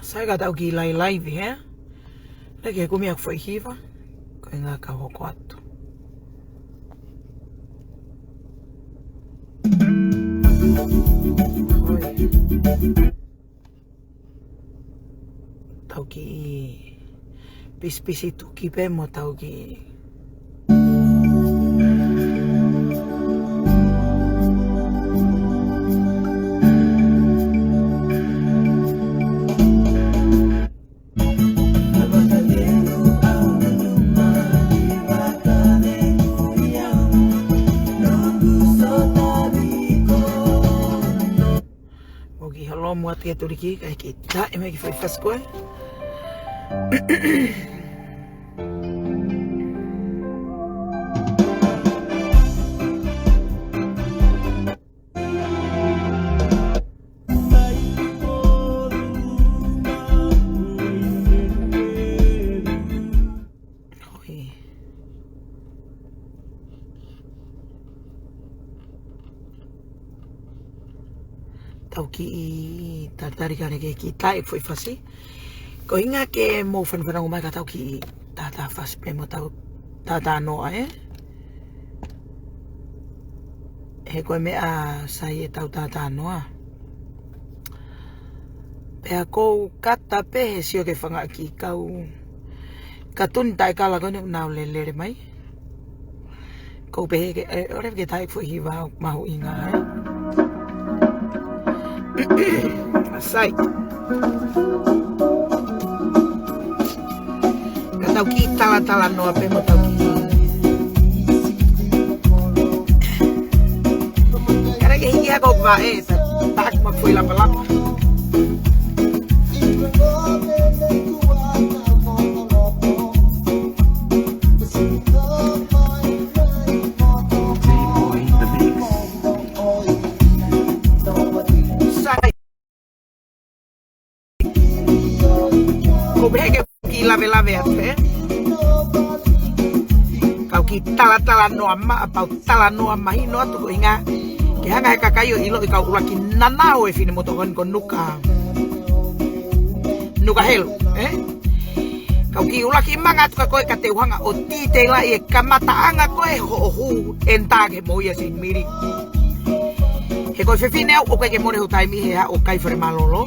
Sai ka tau ki live he. Leke ko mea foi hiva. Ko ngā ka hoko atu. Tau ki pisi tu ki pe mo tau ki muat ya turiki kayak kita emang kita fast ko tau ki tartari kare ke kita foi fasi ko inga ke mo fan fan ngomai ka tau ki tata fas pe mo tau tata no ko me a sai tau tata no pe ko kata pe sio ke fanga ki kau katun tai kala ko na le mai ko pe ke ore ke tai foi hiva ma hu inga Asai. Katau ki tala no ape mo tau ki. Kara ke hia ko va tak mo foi la palapa. Lave ape kau ki tala no ama apa tala no ama hino atu inga ke hanga he kakayo ilo kau ulaki nanao e fine motokan kon nuka helu kau ki ulaki manga tu koe ka te uhanga o tite la e kamata anga koe ho entage moia sin miri he koe fefine o koe ke more ho taimi he o kai fere malolo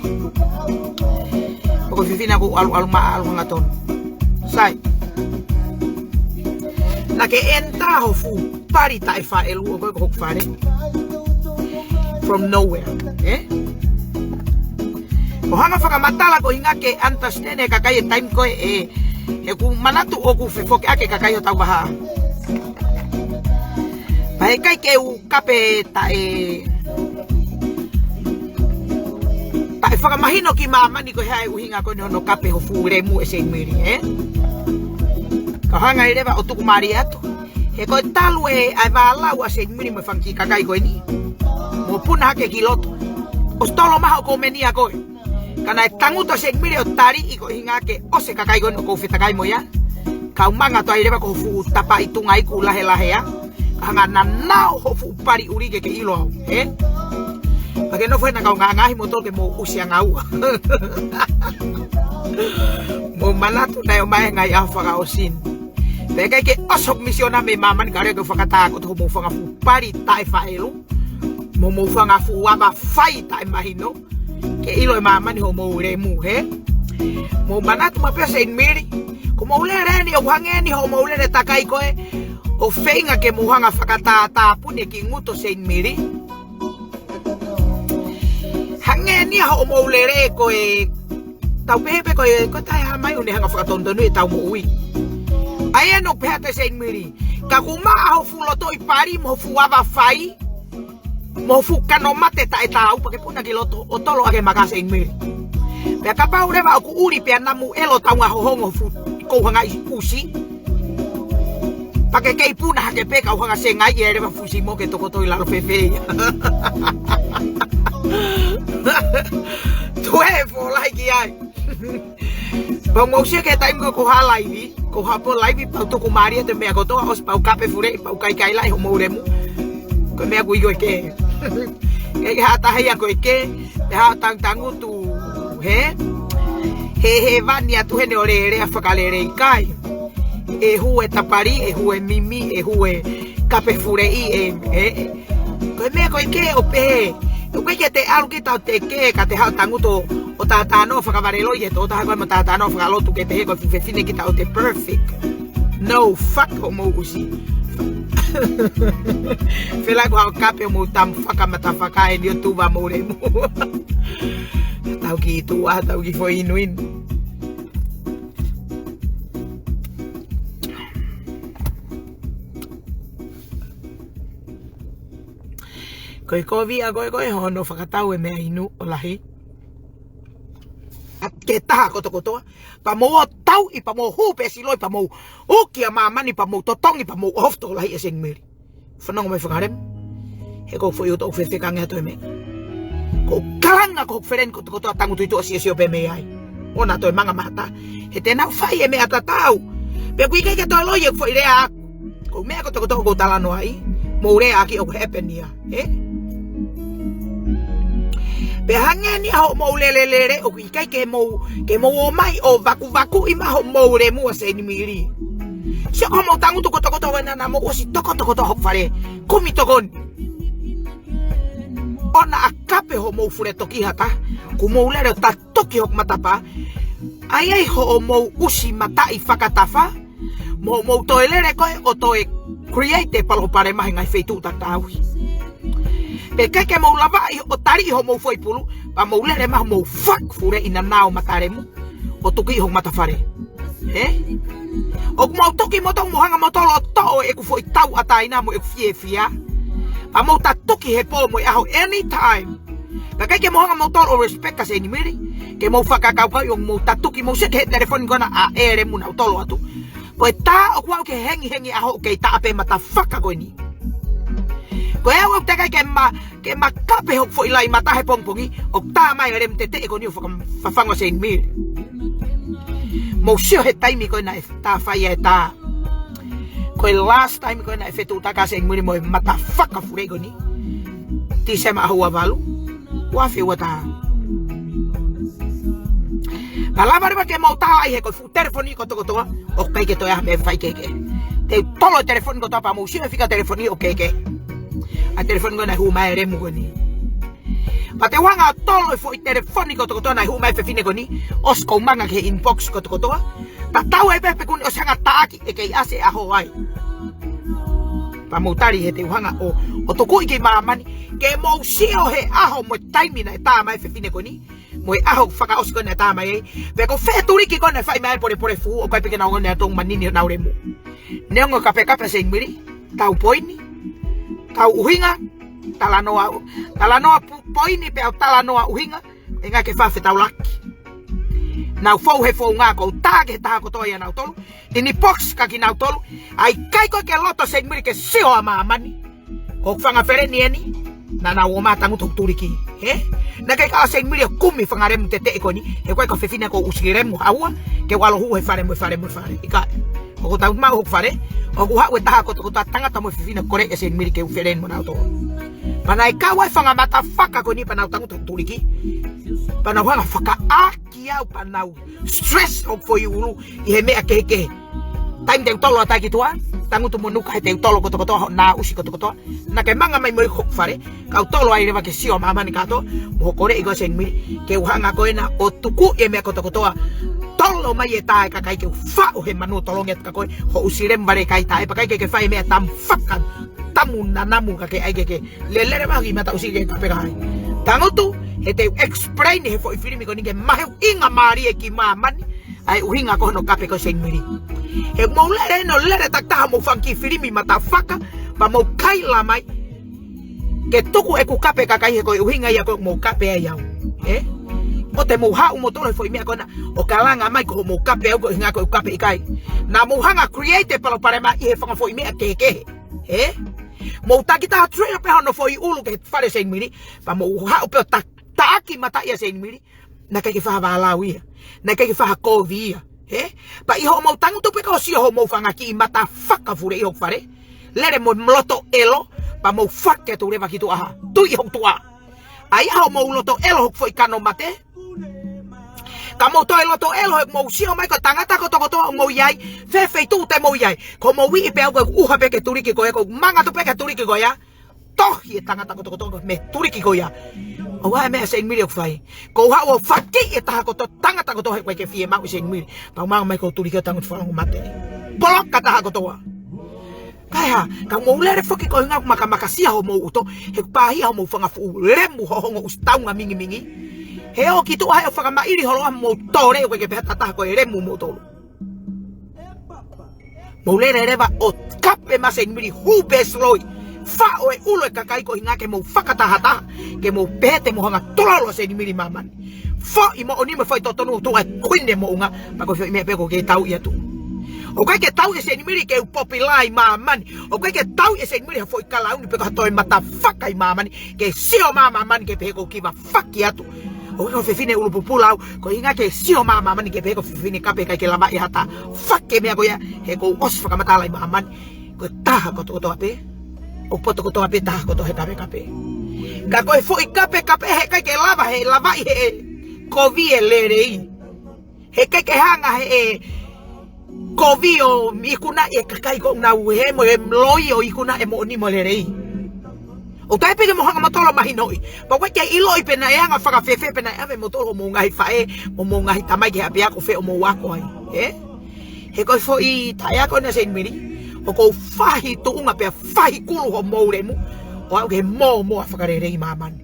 ko fifina ko alu ngaton sai la ke enta ho fu pari tai fa elu ko fare from nowhere ko hanga faka matala ko hinga ke understand ka kai time ko e ku manatu o ku fefo ke ake ka kai tau baha pai kai ke u kape tai tai whakamahino ki mama ni ko hea uhinga ko no kape ho fure mu ese miri ka hanga rewa o tuku mari atu he ko talu ai vala wa se miri mo fanki kakai ko ni mo puna ke kiloto o stolo maho ko menia ko kana tanguto se miri o tari i ko hinga ke o se kakai ko no ko fitakai mo ya ka manga to ai rewa ko fu tapa itunga iku lahe ya hanga nanao ho fu pari uri ke ilo Porque no fue na kau ngangahi motor ke mo usia ngau. Mo manatu na yung may ngai afa ka osin. Peka ke osok misiona me maman kare ko fakata ko to mo fanga fu pari tai faelo. Mo fanga fu waba fai tai mahino. Ke ilo maman ho mo remu Mo manatu ma pesa in miri. Ko mo ulere ni o hangeni ho mo ulere takai ko o feinga ke mo hanga fakata ta pune ki nguto se in miri. Hangeni ho mo ulere ko tau pepe ko tai ha mai une hanga fakatondo ni tau mo ui. Ai no pete se miri. Ka kuma ho fulo to i pari mo fuava fai. Mo fu kano mate ta tau porque puna kiloto o tolo age magase in miri. Pe ka pa ure ba ku uri pe na mu elo tau nga ho hongo fu ko hanga usi. Pake kei puna ke pe ka hanga se ngai ere ba fusi mo ke toko to i la fefe. Tuevo like ai. Vamos a que tengo coja live, coja por live pa to kumaria te me agoto os pa kape fure pa kai lai ho moremu. Ko me aguigo ke. Ke hata haya ko ke, ha tang tangu tu he. He vania tu hene ore ere whakalere I kai. E hue tapari, e hue mimi, e hue kapefurei koe mea koe ke o pe. E koe ke te alu ki tau te ke ka te hao tanguto o tātāno whakawarelo I e tō taha koe mo tātāno whakalotu ke te he koe whiwhine ki tau te perfect. No, fuck o mo usi. Whelai ko hao kape o mo tam whakamata whakae ni o tuwa mo re mo. Tau ki tua, tau ki fo inuin. Koe kovia koe hono whakatau e mea inu o lahi. At ke taha kotokotoa. Pa mo o tau I pa mo hupe siloi pa mo ukia mamani pa mo totongi pa mo ofto lahi e sing miri. Whanongo mai whakarem. He ko fo iuto whewhekange hatu e mea. Ko kalanga ko wheren kotokotoa tangu tuitu o si o pe mea ai. Ona toi manga mata. He tēnau whai e mea tatau. Pea kui keike toi loie kufo I rea aku. Ko mea kotokotoa ko talano ai. Mo rea aki o hapenia. Pe hangeni aho mo lelelere o kai ke mo o mai o vaku I maho mo re mua se ni miri. Se o mo tangu to koto na mo o si to ho fare. Kumi to gon. Ona akape ho mo fure toki hata. Ku mo lere ta toki ho matapa. Ai ho mo usi mata I fakatafa. Mo to elere koe o to e create palo pare mai ngai feitu tatawi. Pe keke mo lava o tari ho mo foi pulu pa mo lere ma mo fuck fure ina nao mataremu o tuki ho matafare o mo toki mo tong mo hanga mo tolo to e ku foi tau ataina mo e fia pa mo ta toki he po mo aho anytime pe keke mo hanga mo tolo respect ka se ni miri ke mo faka ka pa yo mo ta toki mo se he telefone gona a ere mo na tolo atu po ta o kwa ke hengi aho ke ta ape matafaka go ni. Ko e au te kai ke ma kape hok fo ilai mata he pongpongi o ta mai rem te ko ni fo fa fango sen mil. Mo sio he taimi ko na ta fa ye ta. Ko last time ko na fetu ta ka sen mil mo mata faka fure ko ni. Ti se ma huwa valu. Wa fe wata. Palabra ba ke mo ta ai he ko fu telefoni ko to o kai ke to ya me fai ke. Te tolo telefoni ko to pa mo sio fica telefoni o ke. A telefone gona hu mai remu goni. Pa te wanga tolo fo I telefone ko to na hu mai fe fine goni. Os ko manga ke inbox ko to. Ta tau e pepe kun os hanga taaki e ke ase aho ai. Pa mo tari he te wanga o to ko ke mamani ke mo sio he aho mo time na ta mai fe fine goni. Mo aho faka os gona ta mai. Pe ko fe turi ki gona fai mai por fu o kai pe na ngona tong manini na remu. Nengo kape sen miri. Tau poini. Tau uhinga, talanoa poini pe au talanoa uhinga, e ngā ke whawhi tau laki. Nau fau he fau ngā kou tāke taha ko toia nau tolu, ini box ka ki nau tolu, ai kai koe ke loto sen miri ke sio a maamani, ko whanga whereni eni, na nau o mātangu tok turiki, na kai ka sen miri o kumi whangaremu te te ekoni, he koe ka whiwhina ko usikiremu haua, ke walo hu he whare, ika. O ko tau mau hok whare, o ku hau e taha ko ta tangata mo whiwhina kore e sen miri ke uwheren mo nau tolu. Pana I kawai whanga mata whaka ko ni panau tangu tok turiki, panau hanga whaka aki au panau stress o fo I ulu I he mea kehe. Time te utolo atai ki tua, tangu tu monuka he te utolo ko tokotoa na usi ko tokotoa, na ke manga mai mori hok whare, ka utolo ai rewa ke sio mamani kato, mo kore I go sen miri, ke uhanga ko ena o tuku e mea ko tokotoa, tolo mai e tae ka kai ke whao he manu tolonget ka koe, ho usirem bare kai tae, pa kai ke whae mea tam whakan, tamu na namu ka ke aike ke, lelere mahi mata usike ka peka hai. Tango tu, he te explain he fo I whirimi ko nike maheu inga maari e ki mamani, ai uhinga ko no kape ko sen miri. He mo lere no lere taktaha mo whanki whirimi mata whaka, pa mo kai la mai, ke tuku e ku kape ka kai he koe uhinga ia ko mo kape e iau. O te mo hau mo tolo foi mea kona o kalanga mai ko mo kape au ko hinga ko kape I kai. Na mo hanga create palo pare mai he whanga foi mea ke. Mo takita trail pe hono foi ulu ke fare sen miri, pa mo hau pe taaki mata ia sen miri, na ke whaha walau ia, na ke whaha kovi ia. Pa iho mo tangu tu pe ko si ho mo whanga ki mata whaka fure iho fare, lere mo mloto elo, pa mo whake tu rewa ki tu aha, tu iho tua. Ai hau mo loto elo hok foi kano mate, Ka mo toi loto elo mo sio mai ko tangata ko to mo yai fe tu te mo yai ko mo wi pe ko uha pe ke turiki ko manga to pe ke turiki ko ya toh ye tangata ko to me turiki ko ya o wa me sen miri fai ko ha o faki e ta ko to tangata ko to he ke fie ma sen miri pa ma mai ko turiki tangut fa ngo mate bolok kata ko to wa kaya ka mo lere foki ko nga makasia ho mo uto he pa hi ho mo fanga fu lemu ho ngo ustau nga mingi he o kitu ai o fanga mairi ho mo tore ko ke peta ta ko lemu mo to mo lere reba o kape ma sen miri hu besloi fa o e ulo e kakai ko hinga ke mo fakata hata ke mo pete mo hanga tololo sen miri maman fa i mo oni mo fai to tonu to ai kuine mo nga pa ko me pe ko ke tau ia tu o kai ke tau ese miri ke popilai maman o kai ke tau ese miri foi kala uni pe ko toi mata fakai maman ke sio maman ke pe ko kiva faki atu o ko fefine ulu pupulau ko hinga ke sio maman ke pe ko fefine kape kai ke lama ihata fakke me ko ya he ko os faka mata lai maman ko ta ko to ape o poto ko to ape ta ko to he kape ka ko foi kape he kai ke lava he ko vie lerei he kai ke hanga he Kovio ikuna e kakai ko na we mo loi o ikuna e mo ni mo lerei o tai pe mo hanga matolo mahinoi pa we ke iloi pe na yanga faka fefe pe na ave motolo mo ngai fae mo ngai tamai ke apia ko fe o mo wako ai he ko fo I taia ko na sen miri o ko fahi to unga pe fahi kulu ho mo le mu o ke mo faka rerei maman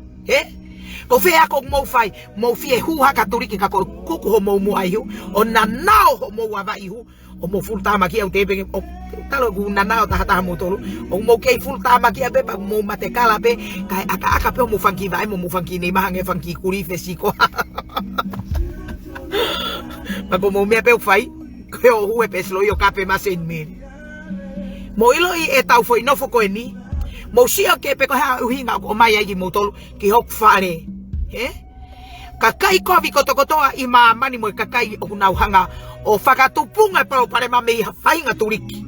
ko fe ako mo fai mo fie hu haka turiki ka ko kuku ho mo ai hu o na nao ho mo wa vai hu o mo full time ki au te pe o talo gu na nao ta mo tolu o mo ke full time ki abe pa mo mate kala pe kai aka pe mo fanki vai mo fanki ni mahange fanki kuri fe siko pa ko mo me pe fai ko hu e pe slo yo kape ma sen mil mo ilo I e tau foi no fo ko ni mo sia ke pe ko ha uhinga ko mai ai mo tolu ki hok fare kakai ko vi kotokotoa I mamani mo kakai o na hanga o fakatupunga pa pare mame hafai nga turiki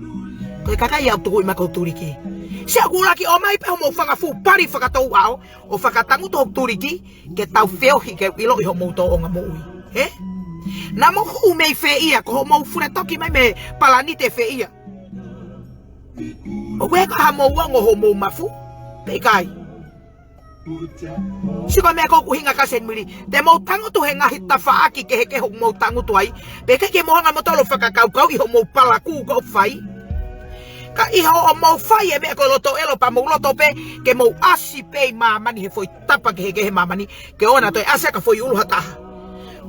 ko kakai au tu ma ko turiki se agula ki o mai pe mo fanga fu pari fakatou ao o fakatangu to turiki ke tau feo hi ke ilo I ho mo to o nga mo ui na mo hu me fe ia ko mo fure toki mai me palanite fe ia o we ka mo wango ho mo mafu pe kai siko me ko kuhinga ka sen miri te mo tangu tu henga hita faaki ke ho mo tangu tu ai be ke mo hanga mo tolo fakakau kau I ho mo palaku ko fai ka I ho mo fai e me ko loto elo pa mo loto pe ke mo asi pe mamani he foi tapa ke he mamani ke ona to asa ka foi ulu hata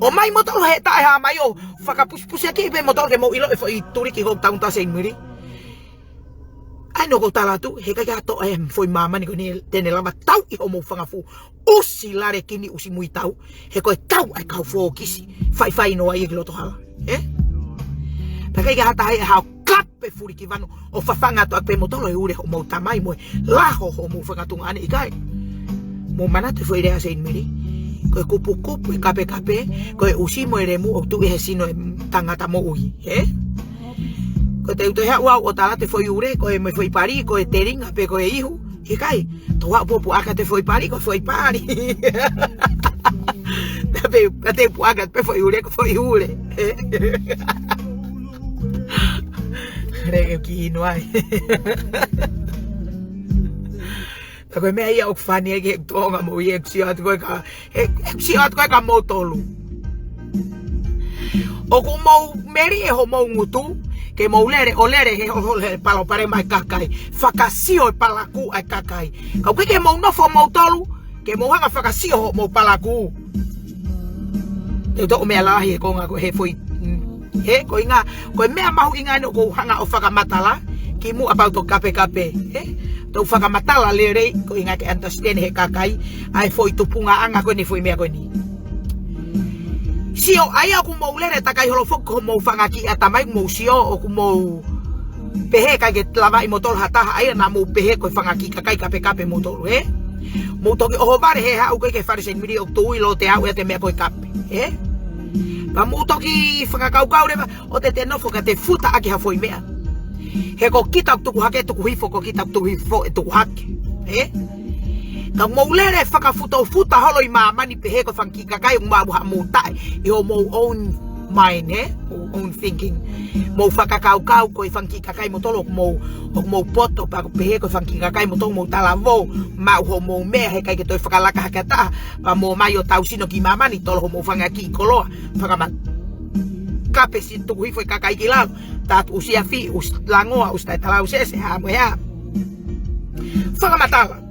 o mai mo tolo he ta ha mai o fakapuspus ke be mo tolo ke mo ilo e foi turiki ho tangu ta sen miri ai no ko tala tu he ka to foi mama ni ko ni tene lama tau I ho mo fanga fu usi lare kini usi mui tau he ko tau ai ka fo kisi fai no ai lo to hala pa ka hata ai ha kape furi ki vano o fafanga to pe mo tolo ure ho mo tamai mo la ho mo fanga tu ane ikai mo mana te foi rea sein miri ko kupu kape ko usi mo eremu o tu he sino tangata mo ui ko te uto hea wau o tala te foi ure ko me foi pari ko te ringa pe ko ihu he kai to wa popu aka te foi pari ko foi pari te pu aka pe foi ure ko foi ure re ki no ai ko me ia ok fani ke tonga mo ye si at ko ka mo tolu o ko mo meri e ho mo ngutu ke mo lere he ho le palo pare mai kakai fakasio palaku ai kakai ka ke mo no fo mo tolu ke mo hanga fakasio mo palaku te to me ala he ko nga ko he foi he ko inga ko me mahu inga no ko hanga o fakamatala ki mu about to kape to fakamatala lere ko inga ke understand he kakai ai foi tupunga anga ko ni foi me ko ni sio ai aku mau lere takai holo foko mau fangaki atamai mau sio o mau pehe ka ke lava I motor hata ai na mau pehe ko fangaki kakai kape motor mau toki o bare he ha ke fare sen miri o tu lo te au te me ko kape pa mau toki fangakau re o te no foka te futa aki ha foi mea he ko kita tu hake tu hifo ko kita tu hifo tu hake Ka mo lere futa holo I mamani pe he ko fanki kakai ma buha mo tai I ho mo own mind own thinking mo whakakau ko I fanki kakai mo tolo mo poto pa pe he ko fanki kakai mo tolo mo talavo ma ho mo me he kai ke toi whakalaka hakata pa mo mai o tausino ki mamani tolo ho mo whanga ki koloa whakamat kape si tu hui foi kakai ki lao tat usia fi us langoa us tai talau sese ha mo ya whakamatala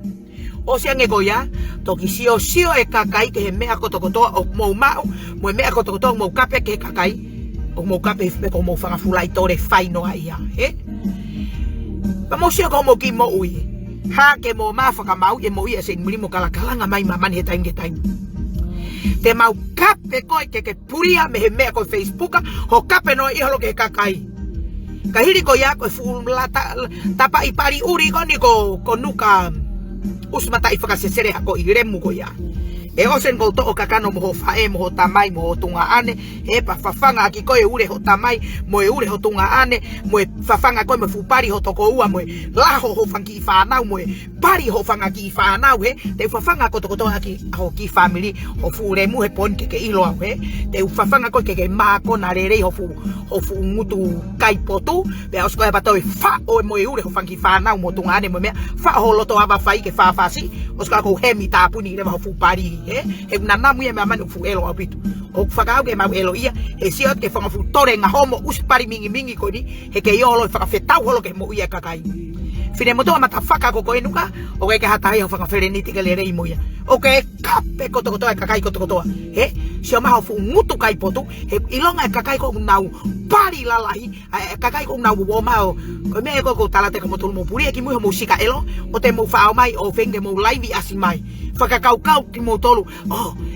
o sia ngegoia toki sio e kakai ke he mea kotokotoa o mo mau mo mea kotokotoa mo kape ke kakai o mo kape fe ko mo whanga fulai tore whainoa ia pa mo sio ko mo ki mo ui ha ke mo ma whakamau e mo ia se muri mo kalakalanga mai mamani he taim te mau kape koe ke puria me he mea koe Facebooka ho kape no I holo ke kakai ka hiri ko ya koe fulata tapa I pari uri ko ni ko nuka usmata I whakasesere hako I remu ko ya e osen ko to o kakano mo ho fae mo ho tamai mo ho tunga ane e pa whawhanga ki koe ure ho tamai mo e ure ho tunga ane mo e whawhanga koe mo fupari ho toko ua mo e laho ho whangi I whanau mo e pari ho whanga ki I whanau te whawhanga ko toko toa ki ho ki family ho fu remu he pon ke ilo au te whawhanga koe ke maa kona rerei ho fu ngutu kai potu pe os koe patoi wha o mo e ure ho whangi whanau mo tunga ane mo mea wha ho loto ava whai ke whawhasi os koe ko hemi tāpuni rema ho fupari he una mu e mamani fu elo apitu o whakau ke mau elo ia he siot ke whanga fu tore nga homo uspari mingi ko ni he ke iolo whakawhetau holo ke mo ia kakai fine mo toa mata whaka ko koe nuka o ke hatai ho whakawhereniti ke le rei mo ia o ke kape ko toko toa kakai ko toko toa sio maho fu ngutu kai potu he ilonga kakai ko nau pari lalahi kakai ko nau wo mau ko me ko talate ko mo tulu mo puri ki mo musika elo o te mo whao mai o fenge mo live asimai whakakau ki mo tolu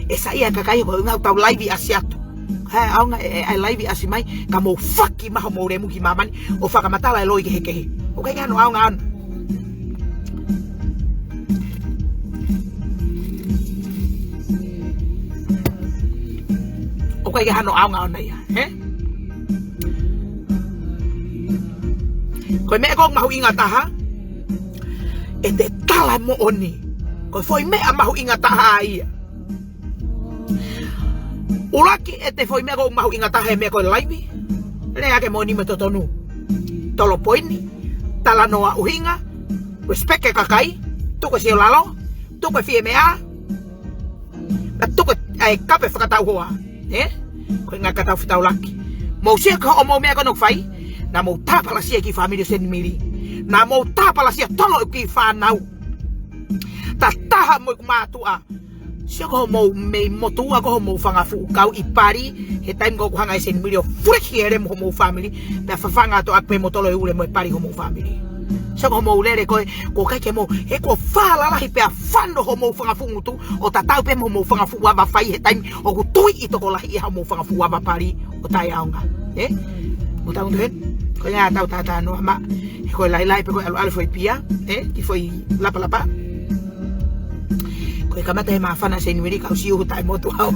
esa ia kakai ko ngau tau live asiatu aunga live asimai ka mo whaki maho mo remu ki mamani o whakamatala eloi ke hekehe o kai kano aunga o kai hano aunga ona ia ko me ko mahu inga taha e te tala mo oni ko foi me mahu inga taha ia ulaki e te foi me ko mahu inga taha me ko live le ake mo ni me totonu tolo poini tala noa uhinga respect ke kakai tu ko si lalo tu ko FMA tu ko ai kape whakatau hoa ko inga katau whitau laki mo sia ko o mo mea ko nok fai na mo tapala sia ki family sen miri na mo tapala sia tolo ki whanau ta taha mo matua sia ko mo me motua ko mo whanga fu kau I pari he time ko hanga sen miri o freki ere mo family na whawhanga to akpe mo tolo ure mo pari ho mo family sia ko mo lere ko kai ke mo he ko whala lahi pe a whano ho mo whanga fu ngutu o ta tau pe mo whanga fu wama whai he time o ku tui I toko lahi ha mo whanga fu wama pari o tai aunga o tau nduhen ko ya tau tata no ma ko lai pe ko al foi pia ki foi lapa ko kamata e mafana se nimeri ka usiu tai moto au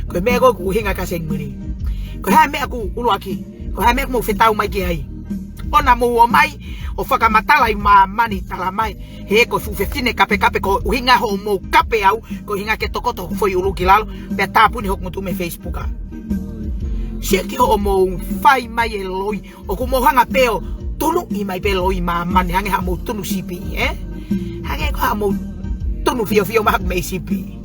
ko me ko ku hinga ka se nimeri ko ha me ku ulo aki ko ha me mo fetau mai ki ai ona mo mai o whakamatala I mamani tala mai he ko fu fefine kape ko hinga ho mo kape au ko hinga ke tokoto foi ulu ki lalo pe tapuni hok mo tu me Facebook sia ki ho mo fai mai e loi o ko mo hanga peo tunu I mai pe loi mamani hange ha mo tunu sipi hange ko ha mo tunu fio mahak me sipi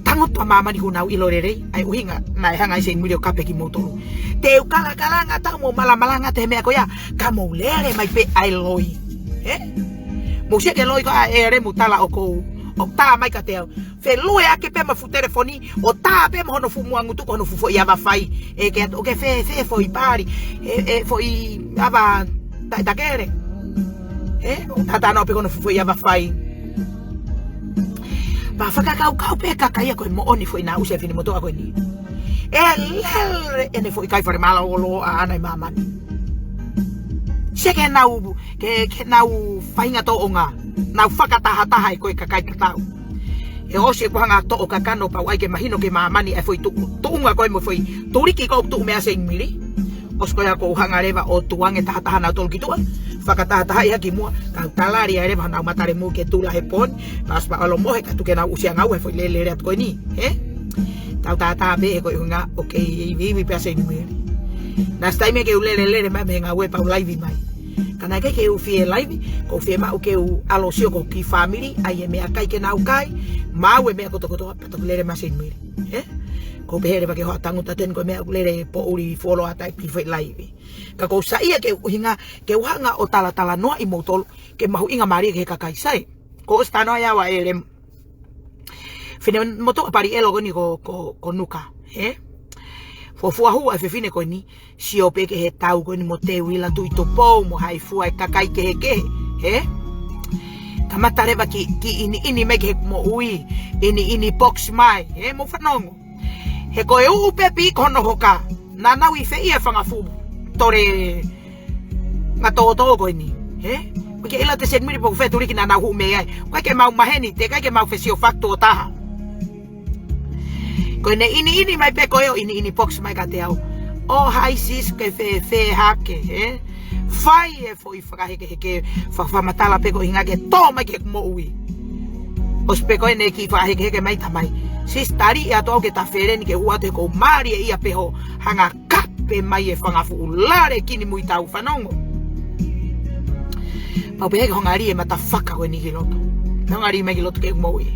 tangot pa mamani ko nau ilorere ai uhinga mai hanga sen video kape ki mo tunu te kala nga ta mo malamalanga te me ko ya ka mo lere mai pe ai loi mo sia ke loi ko ere mutala o ko o ta mai ka teo fe lue ake pe ma fu telefoni o ta pe mo no fu muangu tu ko no fu fo ya ba fai ke o ke fe foi pari foi aba ta kere o ta no pe ko no fu ya ba fai ba fa kau pe kakai ko mo oni foi na usia fini mo to ko ni ene foi kai fare mala o lo ana mamani se ke nau fainga to onga nau whakataha koe kakai katau e ose ko hanga to o kakano pa wai ke mahino ke mamani e foi tuunga koe mo foi turiki ko tu mea se miri Oskoya ko uhanga reva o tuang e taha na tol kitua. Whakataha ia ki mua. Kau talari a reva nau matare mu ke tula he pon. Pas pa alo mohe ka tuke na usia ngau he foi lele reat koe ni. Tau taha be he koe unga. Ok, vivi pia se numeri. Nas taime ke u lele mai me ngau e pau live mai. Kana ke u fie live. Ko fie ma u ke u alo sio ko ki family. Ai e mea kai ke nau kai. Mau e mea kotokotoa patok lele ma se numeri. Ko pehere ke hoa tanguta ten ko mea lere po uri follow atai private live. Ka ko sa ia ke hinga ke uhanga o tala noa I motol ke mahu inga mari ke kakai sai. Ko stano ya wa ele. Fine moto pari elo goni ko nuka, Fo hu a fine ko ni si o pe ke he tau ko ni mo te wila tu to po mo hai fu ai kakai ke, Kamata reba ki ini me ke mo ui ini box mai, mo fanongo. He koe upepi kono hoka. Nana wi fe ia whanga fu. Tore ngā tō koe ni. Wike ila te senmiri po fe turiki nana hu me ai. Koe ke mau maheni te kai ke mau fe sio fakto o taha. Koe ne ini mai pe koe o ini box mai ka te au. O hai sis ke fe hake. Fai e foi whakaheke whamatala pe ko hinga ke tō mai ke mo ui. Os pe koe ne ki whakaheke mai tamai. Sis tari ia tō ke ta whereni ke hua te ko mari e ia peho hanga kape mai e whangafu ulare kini mui tau whanongo. Pau pehe ke hongari e mata whaka koe ni ki loto. Hongari me ki loto ke umoi.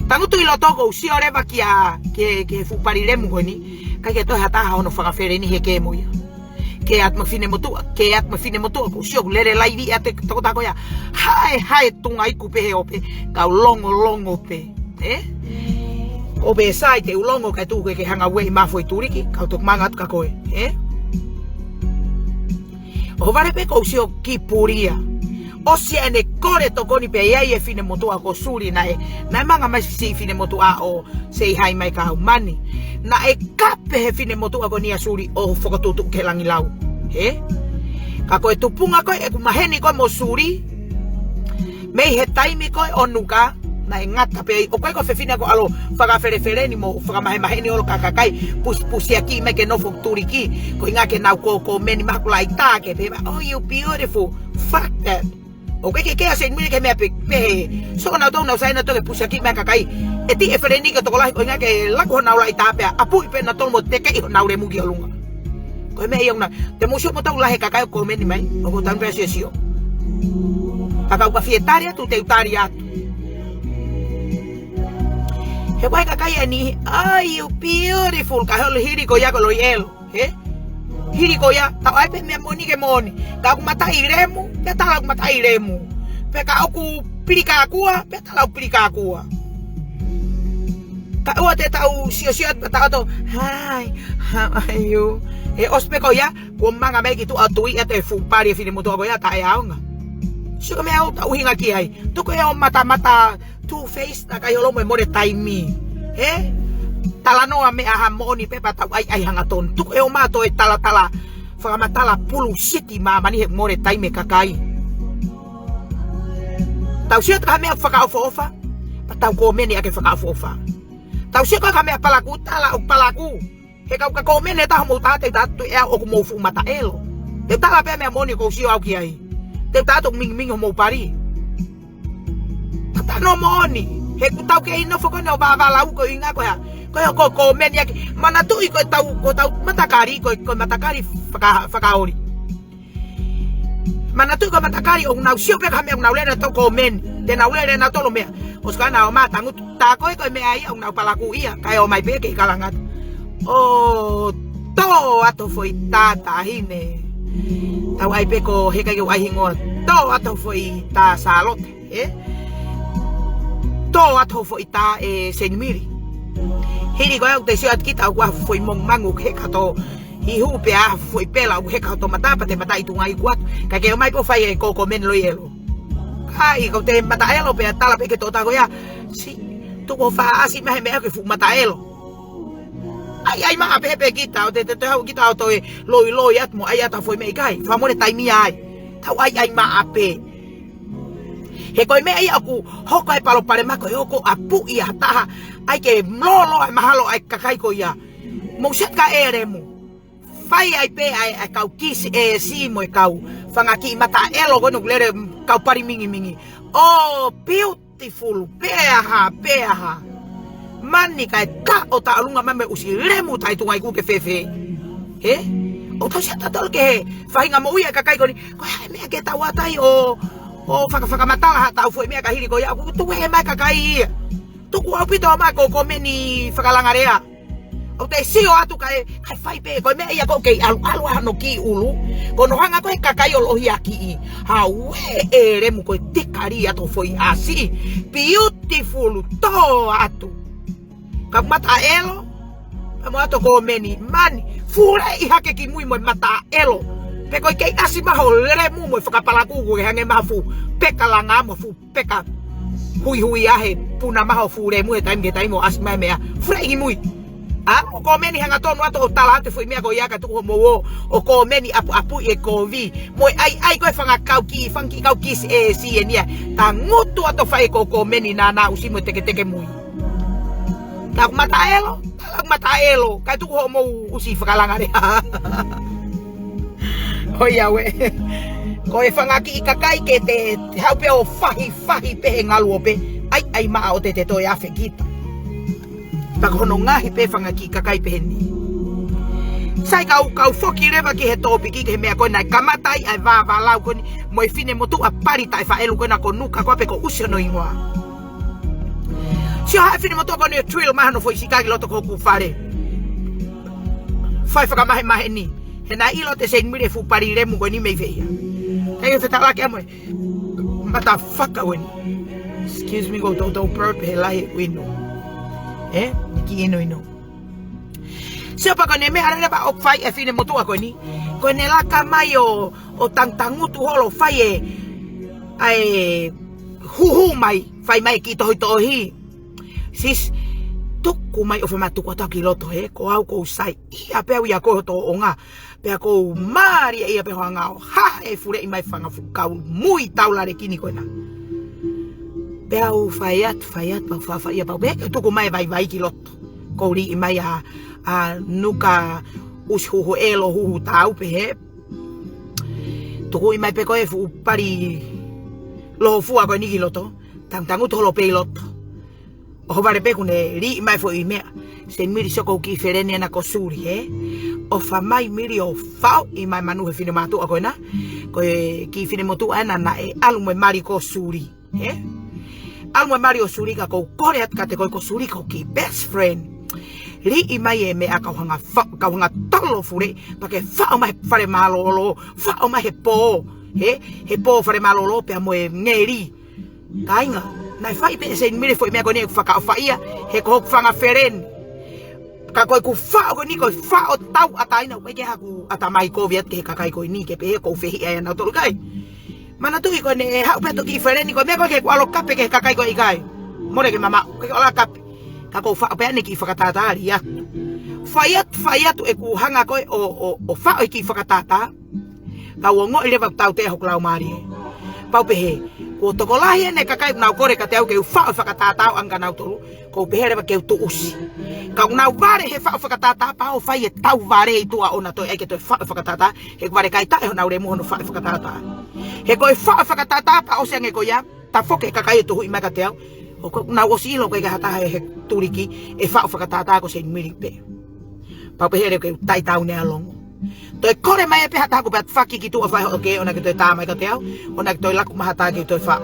Tangutu I loto ko usio rewa ke fupari remu koe ni. Kai ke tohe hataha ono whanga whereni he ke moia. Ke atma fine motua ko usio lere laivi a te toko ia. Hae tunga iku pehe ope. Kau longo pe. O be sai te ulongo kai tu ke hanga wei mafoi turiki kau tok mangat ka koe, O vare pe ko sio ki puria. O si ene kore to koni pe ia e fine motua ko suri na manga mai si fine motua o sei hai mai ka mani. Na e kape he fine motua ko nia suri o fokotutu ke langi lau, Ka koe tupunga koe e kumaheni koe mo suri. Mei he taimi koe o nuka. Na ngata pe o koe ko fefina ko alo whakawhere ni mo whakamahe ni olo kakakai pusi aki me ke no fukturi ki ko inga ke nau ko meni makulai ta ke pe oh you beautiful fuck that o koe ke ase mire ke me pe so na to na sai na to ke pusi aki me kakai e ti e fereni ke to kola ko inga ke la ko na lai ta pe apu pe na to mo te ke na ure mu ki olunga ko me iong na te mo sio mo ta ulahe kakai ko meni mai o ko tan precious kakau ka fietaria tu te utaria He wai ka kai ni, you beautiful ka hol hiri ko ya ko lo yelo, Hiri ko ya, tau ai pe me moni ke moni. Ka ku mata iremu, pe ta ku mata iremu. Pe ka ku pilika kua, pe ta pilika kua. Ka o te tau sio ta to, hi, how are you? Ospe ko ya, ko manga me ki tu atui e te fu pari fini moto ko ya ta ya nga. Sio me au ta uhinga ki ai. Tu ko ya mata two face na kayo lo mo more time talano me aha moni pe pata ai hanga ton tu e o mato e tala whakamatala pulu city ma mani he more time kakai tau sia ka me whakaofa patau ko meni ake whakaofa tau sia ka me palaku tala o palaku he ka ko meni ta mo ta te tu e o mo fu mata elo te tala pe me moni ko sio au ki ai te ta to ming mo pari no moni he ku tau ke ino foko no baba lau ko inga ko ya ko men ya mana tu ko tau matakari ko matakari fakaori mana tu ko matakari o na sio pe kame na ule to ko men de na ule na to lo me oskana o mata ngut ta ko me ai o na palaku ia kai o mai pe ke kalangat o to ato foi tata hine tau ai pe ko he kai ai hingo to ato foi ta salot to ato foi ta senmiri hiri ko te sio at kita wa foi mong mangu he kato hi hu pe a foi pela u he kato mata pa te mata itu ngai kuat ka ke mai po fai ko men lo yelo kai ko te mata elo pe tala pe ke to ta ko ya si tu ko fa asi me ke fu mata elo ai ma pe kita te kita to loi at mo ai ata foi me kai fa mo le tai mi ai tau ai ma ape he koe mea ia aku hoko ai palo pare mako he hoko apu ia taha ai ke mlolo ai mahalo ai kakai ko ia mouset ka ere mu fai ai pe ai kau kisi si mo kau fangaki mata elo gono glere kau pari mingi oh beautiful peha mani kai ka o ta alunga mame usi lemu tai tungai ku ke fefe o ta sia tatal ke fai nga mo uia ka kai goni ko me ke ta watai o faka matala ta foi me ka hiri ko ya ku tu he mai ka kai tu ku opito ma ko meni faka langarea o te sio atu kai fai pe ko me ia ko ke alu hano ki ulu ko no hanga ko ka kai o lohia ki ha we lemu ko te kari ato foi asi beautiful to atu kap mata elo amo ato ko meni mani fura i hake ki mui mo mata elo pe ko ke asi ma ho lemu mo faka pala ku ko hange ma fu peka langa mo fu peka hui ahe puna ma ho fu lemu e tai mo asi ma mea fura i mui ko meni hanga tonu ato tala te foi mea ko ia ka tu mo o ko meni apu e ko vi mo ai ko fanga fanki kau ki si enia ta ngutu ato fai ko meni na usi mo teke mui tak mata elo kai tu ho mo usi fakalangare o ya we ko e fanga ki kakai ke te haupe o fahi pe ngalu pe ai ma o te to ya fekita pakono ngahi pe fanga ki kakai pe ni sai kau foki reva ki he topi ki he mea ko na kamatai ai va lau ko ni mo fine mo tu a pari tai fa elu ko na ko nuka ko pe ko usio no ingoa si ha fine mo to ko ni trill mahano foi sikagi loto ko ku fare fai faka mahe ni he na ilo te sen mire fu pari remu ko ni me veia ai fe tala ke mo mata faka wen excuse me go to burp he lai wino ki ino so pa ko ne me ara ba ok fai e fine mo to ko ni ko ne la kamai o tantangu tu holo fai ai hu mai fai mai ki to hi sis tuku mai o fema tuku ata kiloto ko au ko sai ia pe ia ko to onga pe ko mari ia pe hanga ha e fure i mai fanga fu kau mui taula re kini ko na pe au faiat pa fa ia pa be tuku mai vai kiloto ko ri i mai a nuka us hu elo hu tau pe he tuku i mai pe ko e fu pari lo fu a ko ni kiloto tangu to lo pe kiloto o vare pe kune ri mai fo i mea se miri soko ki ferene na kosuri o fa mai miri o fa i mai manu he fine matu ako na ko ki fine motu ana na alu me mari kosuri alu me mari osuri ka ko kore at kate ko kosuri ko ki best friend ri i mai me aka hanga tolo fure pa ke fa mai fare malolo fa mai he po fare malolo pe mo ngeri kainga na fai pe se mire foi me agoni fa ka fa ia he ko fanga feren ka ko ku fa ko ni ko fa o tau atai na ko ke ha ku atamai ko viet ke ka kai ko ni ke pe ko fe ia na to kai mana tu ko ne ha pe to ki feren ni ko me ko ke ko lo kape ke ka kai ko ikai more ke mama ko la kap ka ko fa pe ni ki fa ka tata ya fayat e ku hanga ko o fa o ki fa ka tata ka wongo ile va tau te ho klau mari pau pe he ko to ko lahi ne ka kai na kore ka te au ke fa ka tata ang ka na to ko pe he ba ke tu usi ka na vare he fa ka tata pa o fa ye tau vare tu a ona to e ke to fa ka tata he vare kai ta he na ure mo no fa ka tata he ko fa ka tata pa o se nge ko ya ta fo ke ka kai tu i ma ka te au o ko na o si lo ke ka ta he turiki e fa ka tata ko se miri pe pa pe he ke tai tau ne along to kore mai pe hata ko bat faki ki tu fa okay ona ke to ta mai ka te au ona ke to la ku mahata ke to fa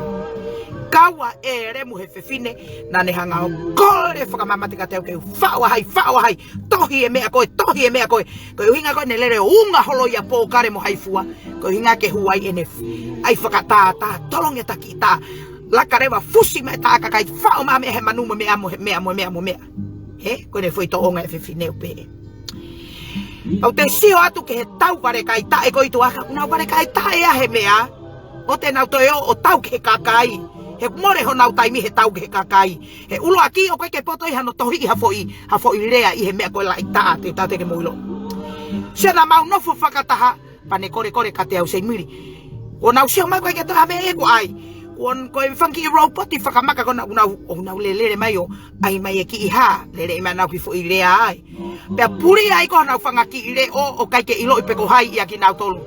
kawa ere mu he fine na ne hanga o kore fa mama te ka te ke fa wa hai tohi e me ko ko hinga ko ne lere unga holo ya po kare mo hai fua ko hinga ke huai enef ai fa ka ta tolong ya takita la kare wa fusi me ta ka kai fa o mama he manu me amo he ko ne foi to onga e fine pe au te sio atu ke he tau pare kai ta e koi tu aka una pare kai ta e a he mea o te nau to o tau ke kakai he more ho nau tai mi he tau ke kakai he ulo aki o koe ke poto i hano tohi ha foi rea i he mea koe la i ta te ta te ke muilo se na mau no fu fakataha pane kore ka te au se miri o nau sio mai koe ke ta me e ko ai Won ko funky robot ti fakamaka ko na lele mayo ai mai ki ha lele ma na ki fo ile ai pe puri ai ko na fanga ki ile o kai ke ilo pe ko hai ya ki na tolu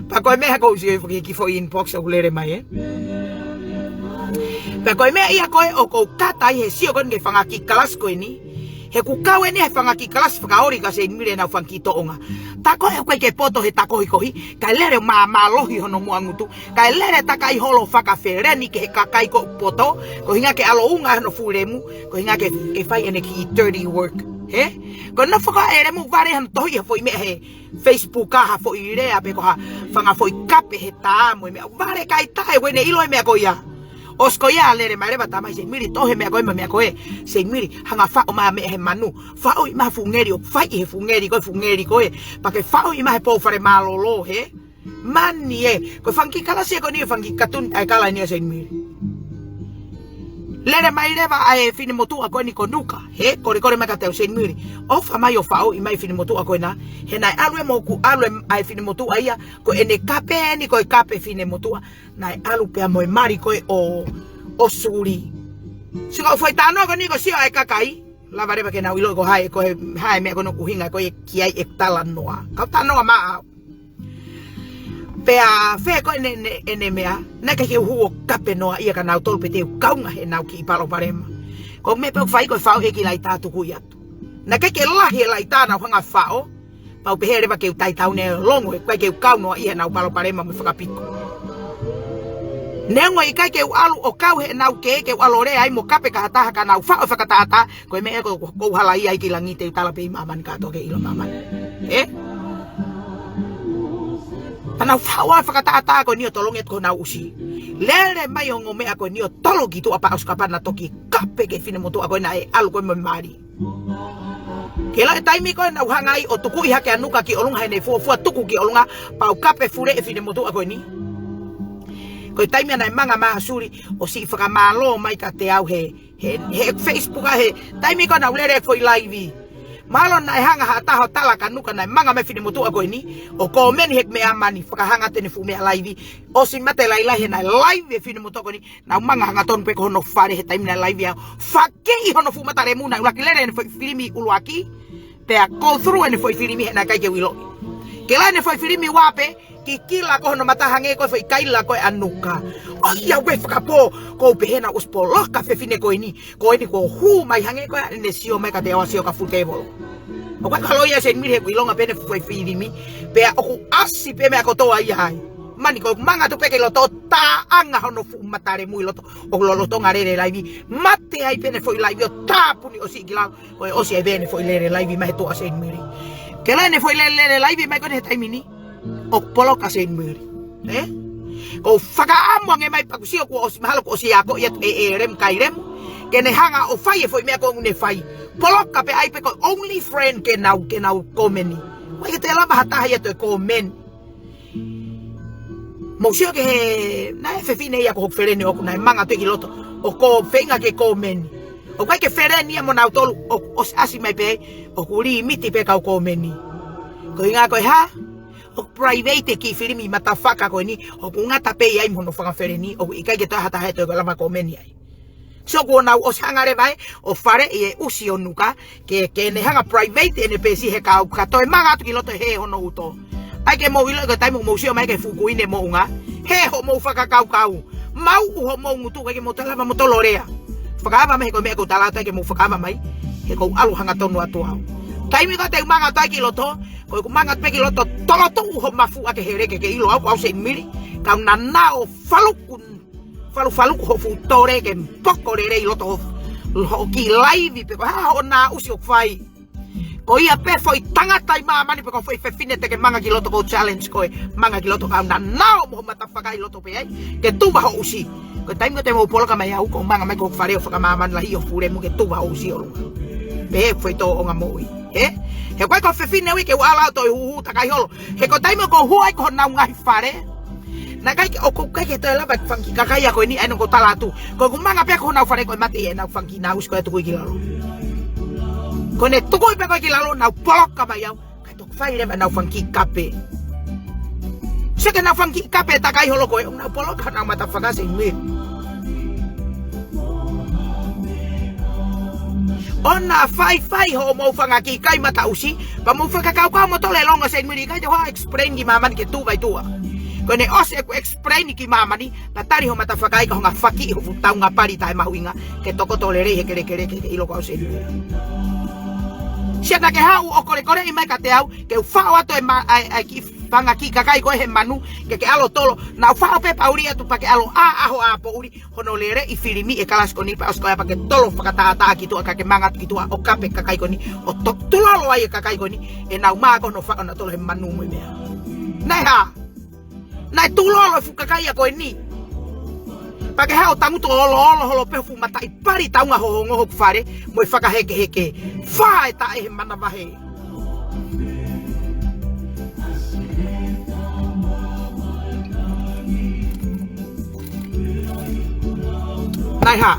pa ko me ha ko si ki fo inbox o lele mai pe ko me ia ko o ko kata he si o kon ke fanga ki kelas ko ini he ku kau ni he fanga ki kelas whakaori ka se mire na whanki toonga. Tako he koe ke poto he takohi kohi, kai lere malohi hono muangutu, kai lere takai holo whakawhereni ke he kakai ko poto, ko hinga ke alo unga hono furemu, ko hinga ke whai ene ki dirty work. He? Ko na whaka mu vare hano tohi he fo me he Facebook ka ha fo i rea pe ko ha whanga fo i kape he tāmo me vare kai tae wene ilo me ko ia. Osko ya lere mare bata mai se miri tohe me koe me koe se miri hanga fa o ma me he manu fa o ma fungeri o fa i he fungeri koe pa ke fa o ma he po fare malolo he mani e ko fanki kala se ko ni fanki katun ai kala ni se miri lere mai leva ai fini motu a ko ni konuka he kore me ka te se miri o fa mai o fa o mai fini motu a ko na he nai alwe mo ku alwe ai fini motu ai ko ene kape ni ko kape fini motu nai alu pe mo mari ko o suri siko foi tano ko ni ko si ai kakai la vare ke na wilo ko hai me ko no kuhinga ko ki ai ektala noa ka tano ma pe a fe ko ene mea na ke huo kape noa ia ka na tol pe te kaunga he na ki palo parema ko me pe fai ko fa e ki lai tatu ku ya na ke lahi lai ta na hanga fao pa pe here ba ke tai tau ne longo ko ke kauno ia na palo parema me fa piko nengo i kai ke alu o kau he na ke alore ai mo kape ka ta ka na fa fa ka ta ko me ko hala ia ki langi te tala pe maman ka to ke ilo maman Pana fawa fakata ko niyo tolonget ko na usi. Lele mayo ngome ako niyo tolo gitu apa uskapan na toki kape ke fine moto ako na alu ko mari. Kela taimi ko na hangai o tuku iha ke anuka ki olung hene fo tuku ki olunga pau kape fure e fine moto ako ni. Ko taimi na manga ma suri o si faka malo mai ka te au he Facebook he taimi ko na lele foi live. Malo na hanga hata hotala kanuka na manga me fini motu ako ini o ko meni hek me amani faka hanga tene fu me live o si mate lai lai na live fini motu ako ni na manga hanga ton pe ko no fare he time na live ya fake i hono fu mata remu na ulaki lere ne filimi uluaki te a go through ne foi filimi na kai ke wilo ke la ne foi filimi wape ki kila ko no mata hange ko foi kaila ko anuka o ya we faka po ko behena uspolo ka fe fine ko ini ko hu mai hange ko ne sio mai ka te wa sio ka fu table o kwa kalau ya sen mire ko ilonga pene foi filimi pe o asi pe me ko to ai hai mani ko manga to pe ke lo to ta anga hono fu matare mu lo to o lo to ngare live mate ai pene foi live ta puni o si gila o si ai bene foi lere live mai to asen mire ke la ne foi lere live mai ko ne tai mini o polo ka sen miri o faka amo nge mai pakusio ko os mahalo ko si ako yet rem kairem ke ne hanga o fai foi me ko ne fai polo ka pe ai pe ko only friend ke now komeni wa ke te la bahata ya to komen mo sio ke na fe fine ya ko ferene o na manga to kiloto o ko fenga ke komeni o ka ke ferene mo na tolu o asi mai pe o kuri miti pe ka komeni ko inga ko ha o private ki filimi matafaka ko ni o kunga tape ai mo no fanga fereni o ikai ke ta hata heto la ma komeni ai so ko na o sangare vai o fare e usi onuka ke ne hanga private ne pesi he ka to manga to kiloto he hono uto ai ke mo wilo ke taimo mo sio mai ke fuku ine mo nga he ho mo faka kau mau ho mo ngutu ke mo tala mo tolorea faka ba me ko tala ta ke mo faka ba mai he ko alu hanga tonu atu au taimi ka te manga ta kiloto ko manga pe kiloto tolo to ho mafu ake here ke ilo au se miri ka na nao falu ho fu tore ke poko re ilo to lo ki live pe ha ona usi o fai ko ia pe foi tanga tai mama ni pe ko foi fe fine te ke manga kiloto ko challenge ko manga kiloto ka na nao mo mata faka ilo to pe ai ke tu ba ho usi ko taimi te mo polo ka mai au ko manga mai ko fare o faka mama la hi o fure mo ke tu ba usi o pe foi to onga moi he kwa ko fe fine wi ke wala to hu ta kai holo he ko taimo ko hu ai ko na ngai fare na kai o ko kai ke to la ba fanki ka kai ko ni ai no ko tala tu ko manga pe ko na fare ko mate e na fanki na us ko to ko kilalo ko ne to ko pe ko kilalo na polok ka ba yau ka to fai le na fanki kape. Seke na fanki kape takai holo koe na polo kana mata fakase me. Ona fai ho mo fanga ki kai mata usi, pa mo fanga kau mo tole longa sen mi kai ho explain ki mama ki tu bai tua. Kone ose ku explain ki mama ni tatari ho mata fakai ka ho nga faki ho tau nga pari tai mahuinga ke toko tole re ke ilo ko sen. Sia na ke hau o kore i mai ka te au ke fa wa to ki fanga ki kakai ko he manu ke alo tolo na fa pe pauria tu pake alo ho apo uri hono lere I filimi e kalas koni pa osko pa ke tolo fakata ki tu ka ke mangat ki tu o kape kakai koni o to tulalo ai kakai koni e na ma ko no fa na tolo he manu mo me. Na tulalo fu kakai ko ni pake hao tangu to holo pe fu mata I pari taunga ho ngo fare mo faka heke fa ta e mana vahe. Naiha,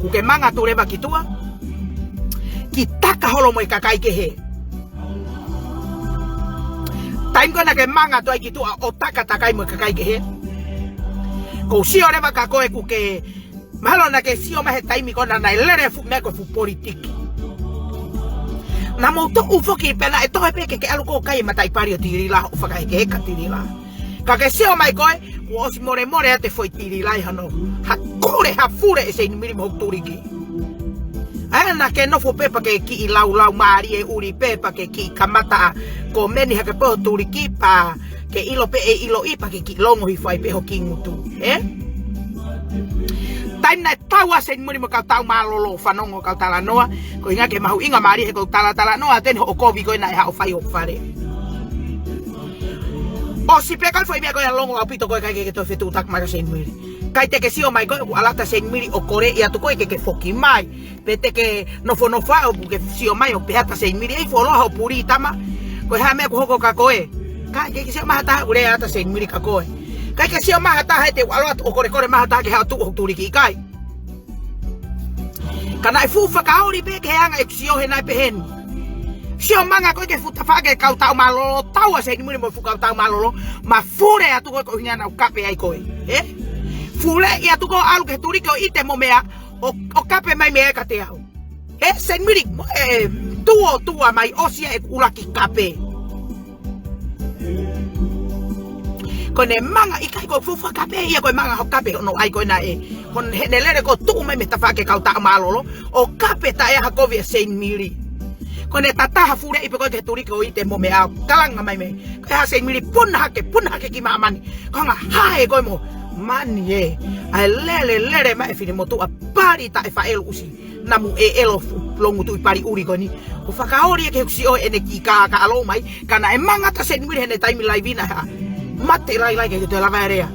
kuke manga tu reba kitua, kitaka holo mo kakai ke he. Time ko na ke manga tu ai kitua otaka takai mo kakai ke he. Ko sio reba kakoe kuke malo na ke sio mahe time ko na lere fu me ko fu politiki. Na mo to ufoki pena e to pe ke alu ko kai matai pario tirila o faka ke ka tirila. Ka ke sio mai koe o si more ate foi tirila hano. Hakure hafure e se miri mo turiki. Ana ke no fo pepa ke ki lau mari e uri pepa ke ki kamata ko meni ha ke po turiki pa ke ilo pe e ilo ipa ke ki longo hi fai pe ho kingutu. Time na tawa se muri mo ka tau malolo fanongo ka tala noa ko inga ke mahu inga mari he ko tala noa ten ho ko vi ko na ha o fai o fare. O si pe kal foi me ko ya longo apito ko ke to fetu tak mara se muri. Kai te ke si o mai ko alata se miri o kore ia tu ko ke foki mai pete ke no fo o ke si o mai o peata se miri e fo lo ho puri tama ko ha me ko ka koe kai ke si ma ta ure ata se miri ka koe kai ke si ma ta he te alo o kore ma ta ke ha tu o turi ki kai kana e fu fa ka ori pe ke anga e si o he na pe hen si o manga ko ke futa fa ke ka ta malolo tawa se miri mo fu ka ta malolo ma fure atu ko ina na kape ai koe Fule ia tu ko alu ke turi ko ite mo mea o kape mai mea ka te au. Sen miri tua mai osia e ulaki kape. Kone manga ikai ko fufa kape ia ko manga ho kape no ai ko na hon henelere ko tu mai meta fa ke ka ta malolo o kape ta e ha ko vi sen miri. Kone tata ha fure ipe ko ke turi ko ite mo mea kalang mai me. Ka sen miri pun hake ki mamani. Ko nga hae ko mo mani ai lele mai fini motu a pari ta e fa el usi namu elo longu tu pari uri koni o fakaori ke usi o ene ki ka alo mai kana e manga ta sen mire ne time live na ha mate lai ke te la varea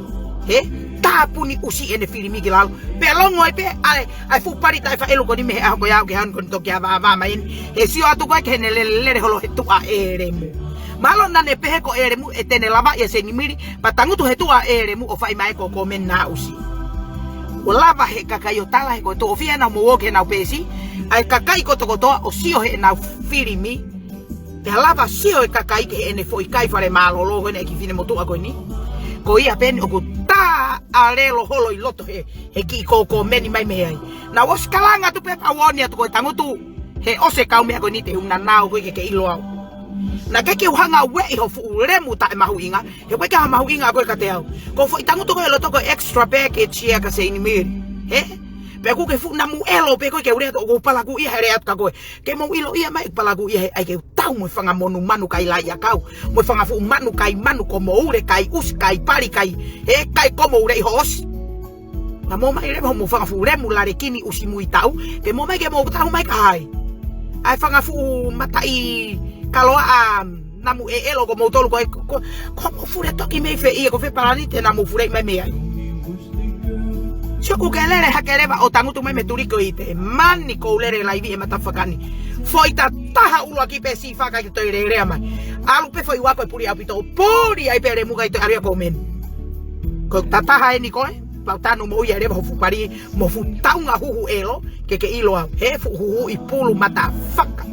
ta puni usi ene fili migilal pe longo pe ai fu pari ta e fa elo koni me ha ko ya ke han kon to kya va mai e si o atu ko ke ne lele holo tu a eremu malo na ne pehe ko eremu etene lava ya se nimiri patangu tu hetua eremu o fai mai ko komen na usi o lava he kakayo tala he ko to ofia na mo ke na pesi ai kakai ko to o sio he na filimi te lava sio e kakai ke ene foi kai fare malo lo ne ki fine motu ko ni ko ia pen o ta alelo holo I loto he ki ko meni mai me ai na was kalanga tu pe awoni tu ko tangu tu he ose kau me ko ni te una na ko ke ilo au na ke hanga we ho fu remu ta mahuinga he we ka mahuinga ko ka te au ko fo itangu to ko lo to ko extra package ya ka se ni mir pe ku ke fu na mu elo pe ko ke ure to ko pala ku ia here at ka ko ke mo ilo ia mai pala ku ia ai ke tau mo fanga manu kai la ya kau mo fanga fu manu ko mo ure kai us kai pari kai kai ko mo ure hos na mo mai re mo fanga fu remu la re kini usi mu tau ke mo mai tau mai kai ai fanga fu matai kalau namu elo ko motolo ko mo fure toki me fe ko fe paranite namu fure me me ai Choku kelere hakereba o tangu tu me turi ko ite mani ko lere live e matafakani foi taha ulo aki pe si faka ki to ire mai alu pe foi wako puri apito puri ai pere muga ito aria komen ko tataha ni ko pautano mo ia reba fu pari mo fu taunga huhu elo ke ilo he fu huhu ipulu matafaka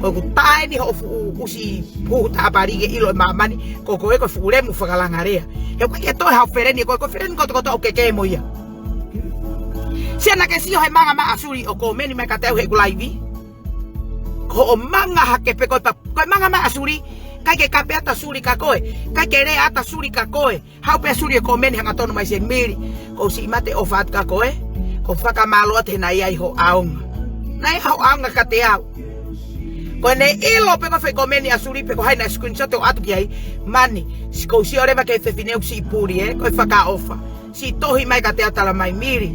Ko ku tae ni ho fu usi pu ta pari ke ilo mamani ko ko ko fu le mu fagalangarea. E ko ke to ha fereni ko fereni ko ke mo ya. Siana ke si ho manga ma asuri o ko meni me ka te he ku live. Ko manga ha ke pe ko manga ma asuri kai ke kape ata suri ka koe kai ke re ata suri ka koe hau pe suri ko meni hanga tonu mai sen miri ko si mate o fat ka koe ko faka malo te na ia ho aung nai ho aung ka te au ko ne ilo pe ko fe ko meni asuri pe ko hai na screenshot o atu ki ai mani ko si ore ma ke fe fineu si puri ko faka ofa si tohi mai ka te ata la mai miri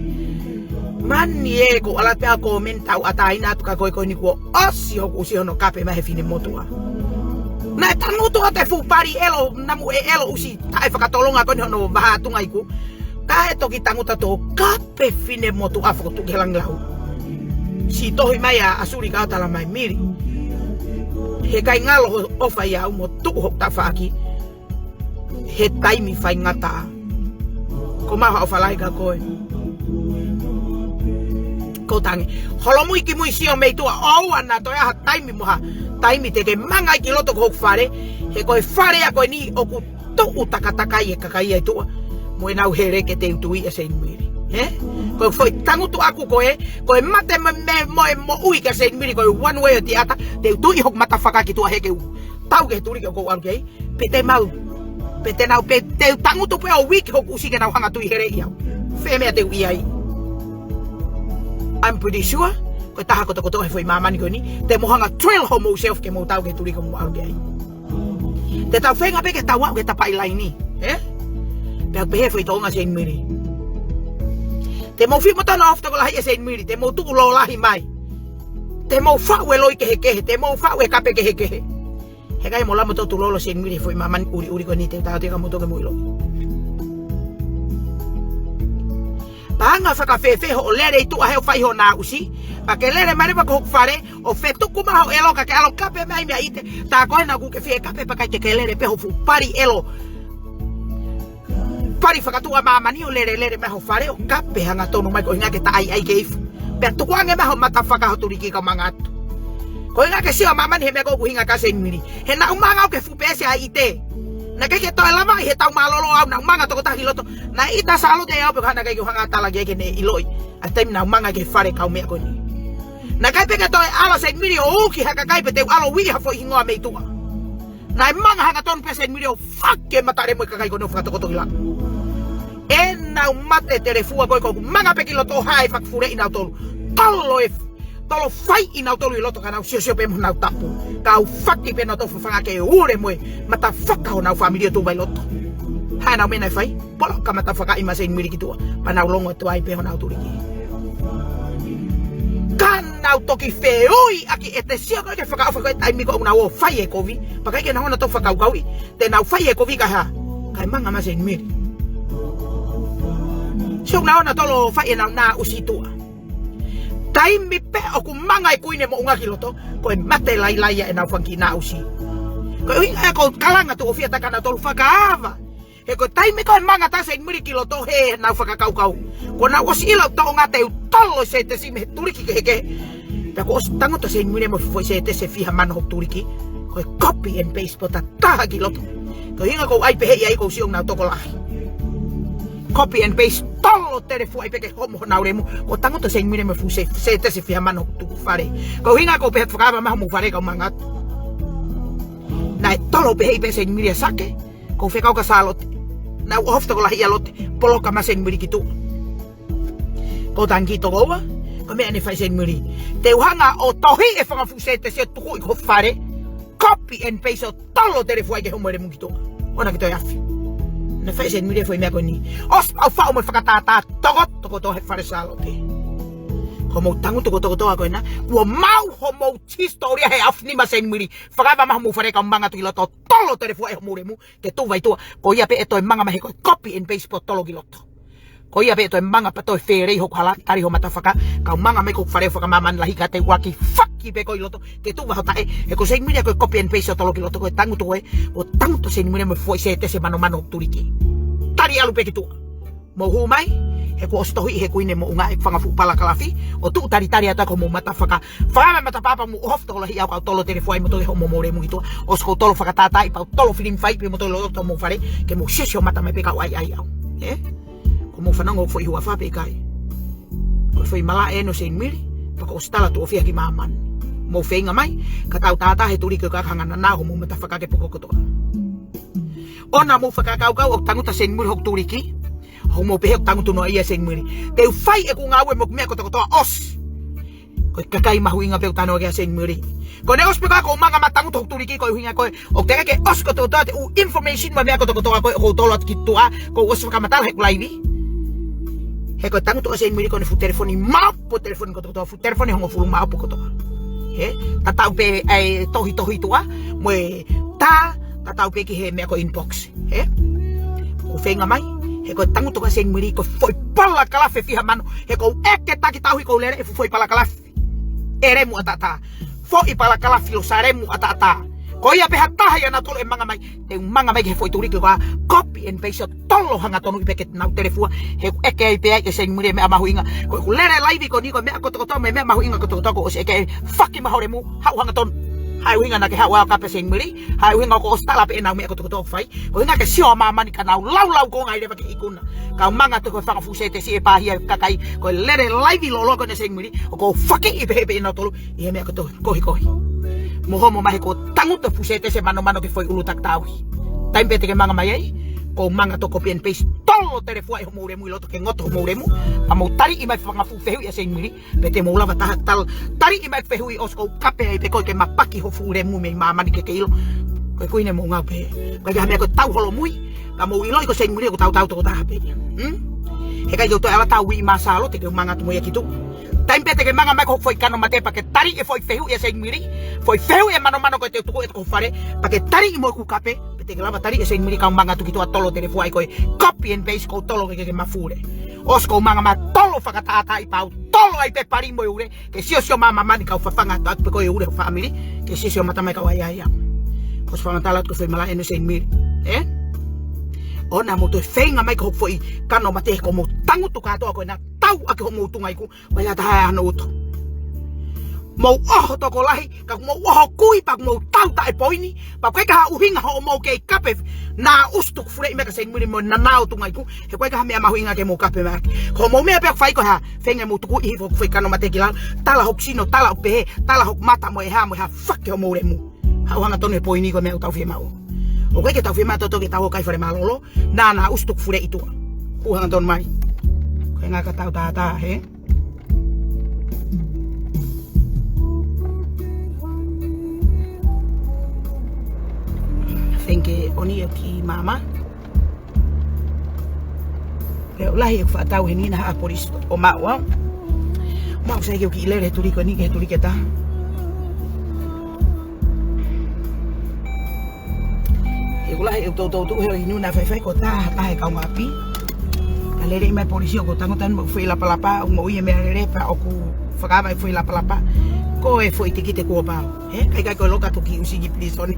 mani ko ala pe ko men tau ata ina tu ka ko ni ko osi ho usi no kape ma he fine motua na tanu tu ate fu pari elo namu elo usi tai faka tolonga ko no baha tu ngai ku ka to ki tangu to kape fine motu afo tu gelang lau si tohi mai asuri ka ata la mai miri he kai ngalo ofa ya mo tu ho ta faki he tai mi fai ngata ko ma ofa lai ka ko ko tangi holo mui ki mui sio mei tu o ana to ya tai mi moha tai mi te ke manga ki loto ko fare he ko fare a ko ni o ku to utakataka ye kakai e tu mo na here ke te tu i se miri ko foi tangu tu aku ko mate mo ui ke se miri ko one way ti ata te tu i hok mata faka ki tu he ke tau ke tu ri ko an ke pete mau pete nau pete tangu tu pe o week hok usi ke na hanga tu i here ia fe me te ui ai I'm pretty sure ko taha ko to foi mama ni ko ni te mohanga trail homo self ke mo tau ke tu ri ko mo an ke ai te tau fenga pe ke tau ke tapai lai ni pe pe foi to nga sen miri te mo fi mo ta na ofta ko la sen miri te mo tu lo la hi mai te mo fa we loi ke te mo fa we kape ke he kai mo la mo to tu lo sen miri foi mama uri ko ni te ta te ka mo to ke mo lo panga fa fe ho lere tu a he fai ho na usi pa ke lere mare pa ko fare o fe tu kuma ho elo ka ke alo kape mai me ite ta ko na ku ke fe kape pa ka ke lere pe ho fu pari elo pari fa ka tu mama ni o lere me ho fare o kape hanga tonu mai ko nga ke ta ai ke if pe tu ko nga ma ho mata fa ka ho tu ri ki ka manga tu ko nga ke si o mama ni he me ko ku hinga ka sen miri he na umanga o ke fu pese a ite na ke to lama he tau malolo au na manga to ta hiloto na ita salo te au pe kana ke hanga tala ke ne iloi ata na manga ke fare ka me ko ni na kai pe ke to ala sen miri o ki haka kai pe te alo wi ha fo hingo me tu na manga hanga ton pe sen miri o fuck ke matare mo ka kai ko no fa to ila na mate telefua ko manga pe kilo to hai fak fure ina tolo tolo fai ina tolo i loto kana sio pe mo na tapu ka fakki pe no to fanga ke ure mo mata faka na familia tu bai loto ha na me na fai polo ka mata faka ima sen miri kitu pa na longo to ai pe na tu ri kana to ki feoi aki ete sio ka ke faka faka ai mi ko na wo fai e kovi pa ka ke na to faka ukawi te na fai e kovi ka ha kai manga ma sen miri sio na ona tolo fai na usitua tai mi pe o ku manga i kuine mo unga kiloto ko mate lai e na fanki na usi ko inga ko kalanga tu ofia ta kana tolu fakaava he ko tai mi ko manga ta se miri kiloto he na faka kau ko na osi ilo to nga te tolo se te si me turiki ke ta ko tango to se miri mo foi se te se fiha man ho turiki ko copy and paste pota ta kiloto ko inga ko ai pe he ai ko si na to ko lahi copy and paste tolo telefua i peke homo na uremu ko tango to se mire me fu se te se fia mano tu fare ko hinga ko pe faka ma mo fare ka mangat na tolo pe se mire sake ko fe ka salot na ofta ko la ia lot polo ka ma se mire kitu ko tangi to gowa ko me ane fa se mire te uhanga o tohi e fanga fu se te se tu ko fare copy and paste tolo telefua ke homo remu kitu ona kito yafi na fai sen mire foi me koni os au fa mo fakata toko to he fare salote como tangu toko ko na wo mau homo historia he afni ma sen miri fakava ma mo fare ka manga tu kiloto tolo telefo e muremu ke tu vai tu ko ia pe eto manga ma he ko copy and paste po tolo kiloto ko ia pe eto manga pa to fere ho khala tari ho mata faka ka manga me ko fare faka maman lahi ka te waki fakki pe ko kiloto ke tu va ta e ko sen miri ko copy and paste tolo kiloto ko tangu to o tangu to sen miri me foi se te se mano turiki tari alu pe kitu mo hu mai he ko ostohi he ko ine mo nga ek fanga fu pala kalafi o tu tari ata ko mo mata faka mata papa mo hof to hi au tolo telefone mo to ho mo more mo gitu os ko tolo faka tata i pa tolo film fight mo to lo to mo fare ke mo shesho mata me peka ai au ko mo fana ngo foi hua fa pe kai ko foi mala no sein mili pa ko stala to ofia ki maman mo fenga mai ka tau tata he turi ke ka hangana na ho mo mata faka ke poko ko to ona mo faka kau ok tanguta sein mili hok turi ki ho mo pehek tangu tuno ia sein mili te fai e ku ngawe mo me ko to os ko kakai mahuinga pe tano ga sein mili ko ne os pe ko manga matangu to turi ki ko hinga ko o te ke os ko to u information ma me ko to ko ho tolot ki tua ko os ka matal he live he ko tangu to sein mili ko ne fu telefoni ma po telefoni ko to fu telefoni ho fu ma po ko to ta tau pe ai tohi tua mo ta tau pe ki he me ko inbox ko fenga mai he ko tangu to sen mili ko foi pala kalafe fiha mano he ko eke taki tau ko lere foi pala kalafe ere mu atata foi pala kalafe lo sare mu atata ko ia pe hatta ya na tolo e manga mai he foi turi ko copy and paste tolo hanga tonu ipeket na telefua he eke pe ke sen mili me amahuinga ko lere live ko ni ko me ko to me amahuinga ko to ko eke fucking mahore mu hau hanga ton hai winga na ke hawa ka pe sen mili hai winga ko stala pe na me ko to fai ko winga ke sio mama ni kana lau ko ngai le pa ke ikuna ka manga to ko fa fu sete si e pa hia kakai ko lere live lo ko ne sen mili ko fucking ibe na tolu e me ko to kohi mo homo mai ko tangu to fu sete se mano ke foi ulu tak tawi time pe te ke manga mai ai ko manga to copy and paste tolo telefua e mo re mu lo to ke ngoto mo re mu amo tari i mai fanga fu fehu ya sen mili pete mo lava tal tari i mai fehu i osko kape ai pe ko ke mapaki ho fu re mu me mama ni ke ilo ko ine mo nga pe ko ga me ko tau holo mui ka mo ilo ko sen mili ko tau to ta pe he ka yo to ala tau i masalo te ke manga to mo ya kitu time pete ke manga mai ko foi kano mate pa ke tari e foi fehu ya sen mili foi fehu e mano ko te tuko e ko fare pa ke tari i mo ku kape te lava tari sen mili ka manga tu kitu tolo telefua ko copy and paste ko tolo ke mafure os ko manga ma tolo fakata i pau tolo ai pe pari mo ure ke sio mama mani ka fafanga ta pe ko ure family ke sio mata mai ka wa ya os fa matalat ko foi mala eno sen mili ona mo to fenga mai ko foi kano mate ko mo tangu tu ka to ko na tau ake ho mo tungai ku wa ya ta no to mau to ko lahi ka mau kui pak mau tau ta e poini pa ko ka uhinga ho mau ke kape na ustuk fure me ka sen mili mo na nau tungai ku he ko ka me ma huinga ke mo kape ma ko mo me pe fai ko ha fenga mo tu i fo foi kano mate kilal tala hoksino tala pe tala hok mata mo ha fuck ho mo re mu ha hanga tone poini ko me tau fi mau o ko ke tau fi ma to ke tau kai fare malolo na ustuk fure itu ku hanga ton mai ko nga ka tau ta he que oni ki mama pero lahi fa tau henina ha por isto o ma wa ma sai que ki lere turi ko ni ke turi ke ta e lahi to he inuna fa ko ta ka ngapi lere mai polisi ko tango tan mo foi la palapa mo ie me lere pa o ku fa vai foi la palapa ko e foi tikite ko pa kai ko loka to ki usi gi prison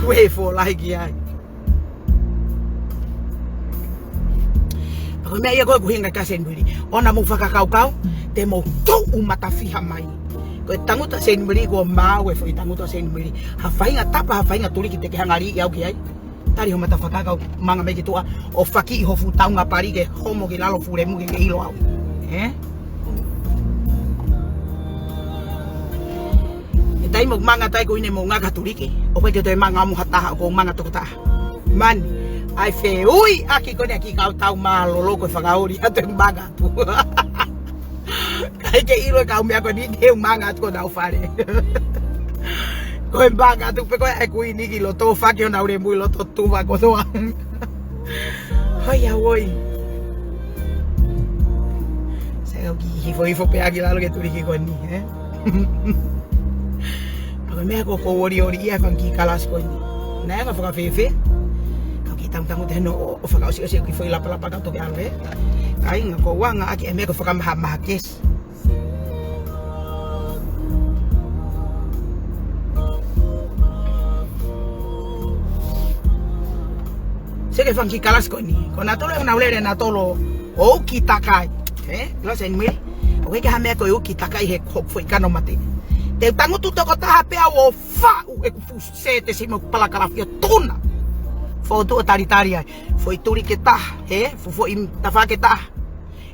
way for like ya ako me ia ko hinga ka sen mili ona mo faka kau te mo tu mata fiha mai ko tangu ta sen mili ko ma we foi tangu ta sen mili ha fainga tapa ha fainga tuli ki te ke hangari ya ki ai tari ho mata faka kau manga me ki tua o faki ho fu taunga pari ke homo ki lalo fure mu ke ilo au tai mo manga tai ko ine mo nga katuliki o pe te manga mo hata ko manga to ta man ai fe ui aki ko ne aki ka tau malo loko fagauri ato manga tu kai ke ilo ka me ko ni de manga to da fare ko manga tu pe ko ai ko ni ki lo to fa ke na ure mu lo to tu va ko so ai oi sai o ki fo pe aki la lo ke tuliki ko ni me ko ori ia kan ki kalas ko ni na ka fa fefe ka ki tam tangu te no o fa ka si ki foi la ka to ke ave kai nga ko wanga aki me ko fa ka ma kes se ke fan ki kalas ko ni ko na tolo na ulere na tolo O kita kai. Lo sen mili. O ke hame ko kita kai he ko foi kano mate. Te tangu tu to ko ta pe o fa u e ku sete simo pala kalafia tuna. Foto tari foi turi ke ta, foi tafa ke ta.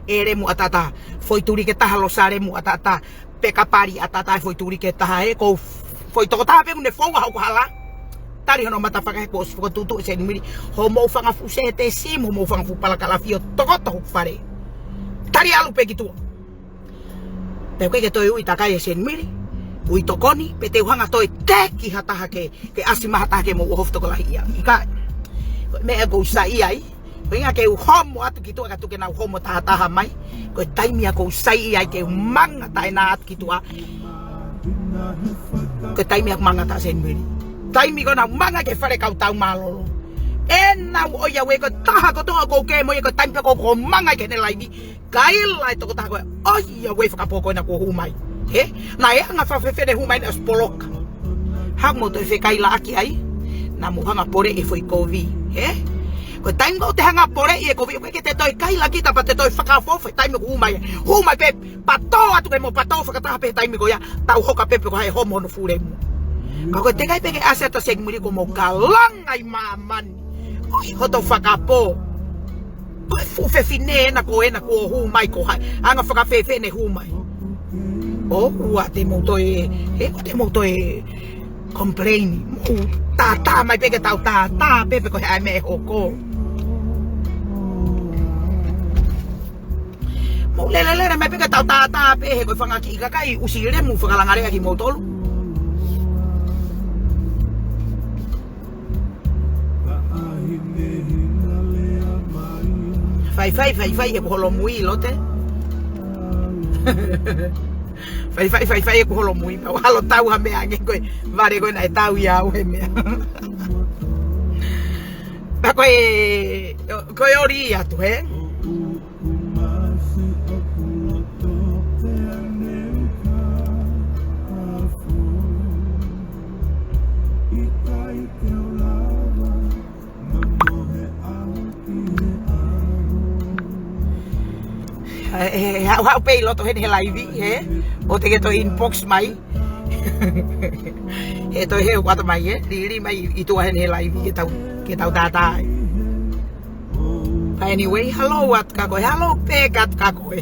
Ere mu atata, foi turi ke ta lo sare mu atata. Pekapari atata foi turi ke ta ko foi to ta pe ne fonga ko hala. Tari hono mata fa ko fo tutu sen mili. Ho mo fanga fu sete simo mo fanga fu pala kalafia to fare. Tari alu pe gitu. Pe ke to ui takai sen mili. Ui tokoni pe te uhanga toi teki hata ke asima hata ke mo hof to ko lahia. Ika me go sai ai venga ke homo atu kitu ka tu ke na homo taha mai ko taimi ko sai ai ke manga ta na at kitu a ke taimi manga ta sen beri taimi ko na manga ke fare ka tau malo na o ya we ko taha ko to ko ke mo ko taimi ko manga ke ne lai ni kai lai to ko ta ko o ya we fa ko na ko humai na ya nga fa fe de humai na spolok ha mo to fe kai la aki ai na mo hanga pore e foi covid ko tango te hanga pore e ko ke te toi kai la kita pa te toi faka fo fe taimi ko humai pe pato atu ke mo pato fa ka pe taimi ko ya tau hoka pe ko hai homo no fure mo ko te kai pe ke aseta seg muri ko mo kalang ai maman oi hoto faka po ko fu fe fine na ko humai ko hai anga faka fe ne humai o wa te mo toi te mo toi complain tata mai pe ke tau tata pe ko hai me hoko mo le mai pe ke tau tata pe ko fanga ki ka kai usire mu fanga langare ki mo tolu fai e ko lo mui lote fai ko lo mui pa halo tau ha me ange ko vare ko na tau ya o me pa ko ori ya tu how pay lot hen live o te to inbox mai to he kwata mai diri mai itu hen live ke tau data anyway hello what ka ko hello pe kat ka ko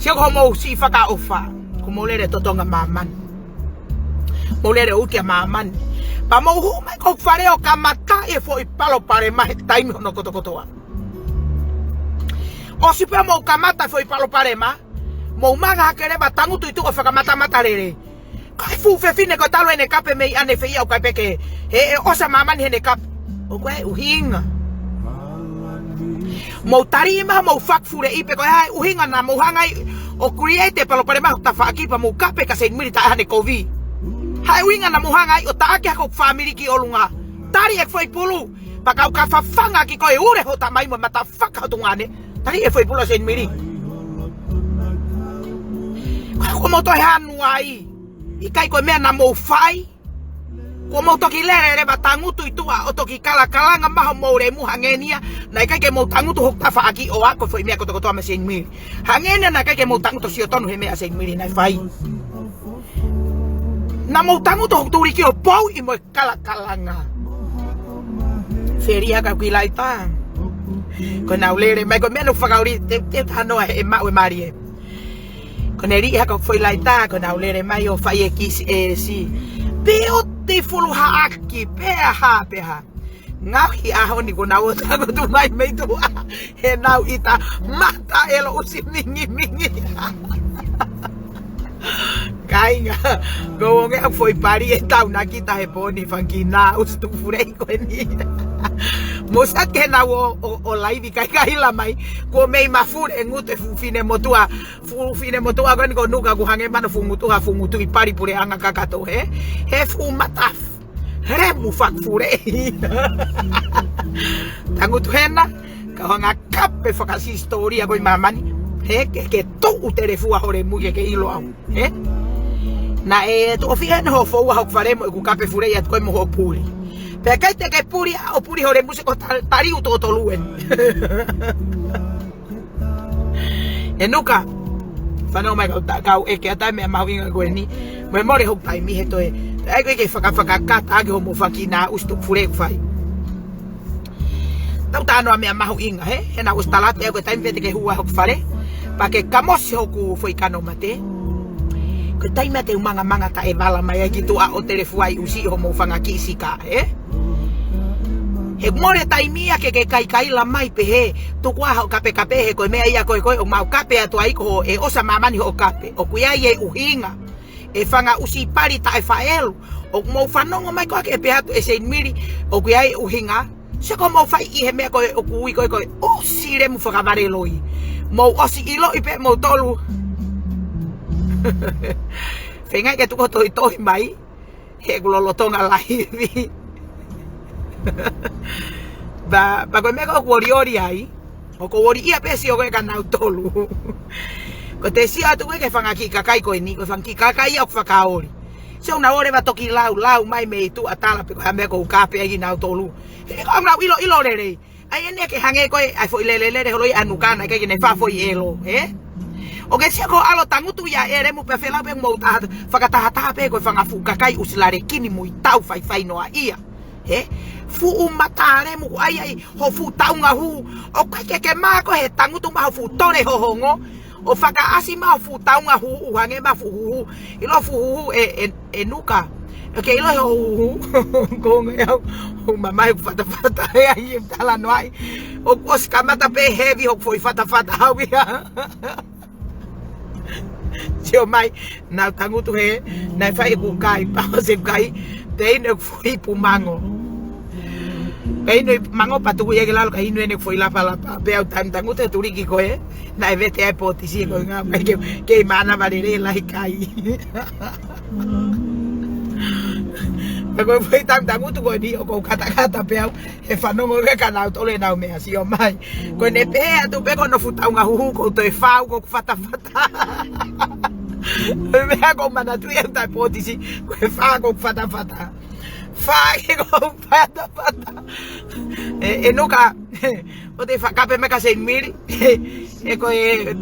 Siya ko mo si faka ofa kumo le to tonga maman mo le uti maman pa mo hu mai ko fare o kamata e foi palo pare mai time no kotokotoa o si pe mo kamata foi palo pare ma mo manga kere batangu tu o faka mata mata rere kai fu fe fine ko talo ene kape me ane fe o kai peke o sa maman hene kap o kwai uhinga mo tarima mo fak fure ipe ko hai uhinga na mo hangai o create palo pare ma ta fa aki pa mo kape ka sen milita hane covid hai winga na mo hangai o ta aki ko family ki olunga tari e foi pulu pa ka fa fanga ki ko e ure ho ta mai mo mata faka to ngane tari e foi pulu sen mili ko mo to hanu ai i kai ko me na mo fai ko mo to ki lere re batangu tu itua o to ki kala kalanga ma mo re mu hangenia na kai ke mo tangu tu hokta fa aki o ako foi me ko to to sen mili hangenia na kai ke mo tangu to si otonu he me sen mili na fai na mo tangu to hoktu ri ki o pau i mo kala kalanga feria ka ki laita ko na ulere mai ko me no fa uri te hano e ma we marie ko neri ha ko foi laita ko na ulere mai o fai e kis e si beautiful ha aki peha ngahi aho ni ko na o tago tu mai me tu he nau ita mata elo usi mingi kainga go nge foi pari e tau na kita he poni fankina us tu furei ko ni mosa ke na o live kai la mai ko mei mafur engute fine motua ko ni ko nuka ku hange mano fungutu i pari pure anga kakato he fu mataf remu fak fure tangu tu hena ka hanga kape fakasi historia ko mamani he ke tu telefua hore mu ke ilo au he na to ofia no fo wa faremo ku kape fure ya ko mo ho puli pe kai te ke puri o puri hore mu se ko tari to luen enuka fano mai ka e ke ata me ma winga ko ni me more ho tai mi he to e ai ke faka ka ta ke ho mo fakina ustu fure fai tau tano me ma ho inga he na ustalate ko tai vete ke hua ho fare pa ke kamosi ho ku foi kano mate ko tai mate manga ta e vala mai gitu a o telefuai usi ho mo fanga kisika he more tai mia ke kai la mai pe he to kwa ho kape he ko me ia ko o mau kape atu ai ko e osa mamani ho kape o kuia ye uhinga e fanga usi pari ta e faelu o mo fanongo mai ko ke pe atu e se miri o kuia e uhinga se ko mo fai i he me ko o kui ko o sire mu faka vare loi mo osi ilo i pe mo tolu fenga ke tu ko toi mai he lo tonga live ba ko me ko woriori ai o ko wori ia pesi o ka na tolu ko te si atu ke fanga ki kakai ko ni ko fanga ki kakai o fakaori se una ore va toki lau mai me tu atala pe ko me ko kape ai na tolu e ko na ilo rere ai ne ke hange ko ai foi lele holoi anukana ke ne fa foi elo o ke se ko alo tangutu ya ere mu pe fela pe mo ta fakata pe ko fanga fu kakai usilare kini mu tau fai no ia fu matare mu ai ho fu taunga hu o ke ma ko he tangutu ma fu tore ho hongo o faka asima fu taunga hu hange ma fu hu ilo fu hu e nuka ke ilo hu ko ngau o mama fata ai tala no ai o os kamata pe heavy ho foi fata hawi Tio mai na tangutu he na fai ku kai pa se kai te ne foi pumango mango patu ya gelal kai ne foi la pala pe au tangutu turiki ko na vete ai potisi ko nga ke mana valere la kai ko foi tangutu ko di ko kata pe au e fanongo ke kana to le na me así o mai ko ne pe atu pe ko no futa un hu ko te fau ko fata me hago mana tu ya ta potisi ko fa ko fata fa ko fata e nuka o te fa kape me ka se miri e ko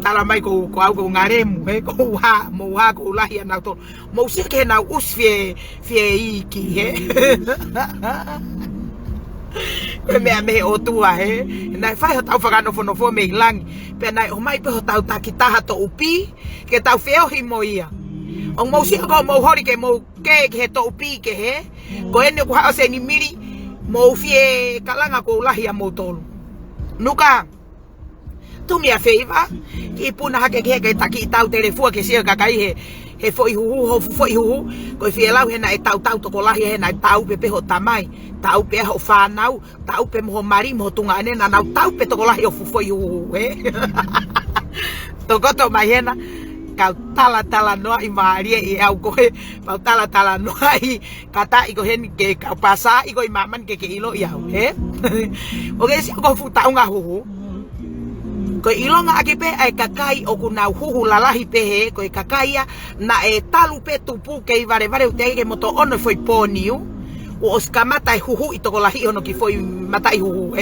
tala mai ko au ko ngaremu ko ha mo ha ko la ya na to mo se ke na us fie iki ko me o tua na fai ho tau whakano fono fo me lang pe na o mai pe ho tau takitaha to upi ke tau feo hi mo ia o mo si ko mo hori ke mo ke to upi ke he ko ene ko ha se ni miri mo fie kalanga ko lahi a mo tolu nuka tu mi a feiva ki puna ha ke taki tau telefua ke si ka kai he foi hu ko fie lau he na e tau to ko lahi he na tau pe ho tamai tau pe ho fanau tau pe mo mari mo tunga ene na tau pe to ko lahi o foi hu to ko to mai hena ka tala no i mari e au ko he pa tala no ai kata i ko hen ke ka pasa i ko i maman ke ilo ya o ke si ko fu taunga hu ko ilonga ake pe ai kakai o kuna huhu lalahi pe he ko kakaia na e talu pe tupu ke vare ute ke moto ono foi poniu o oskamata huhu itoko lahi ono ki foi matai huhu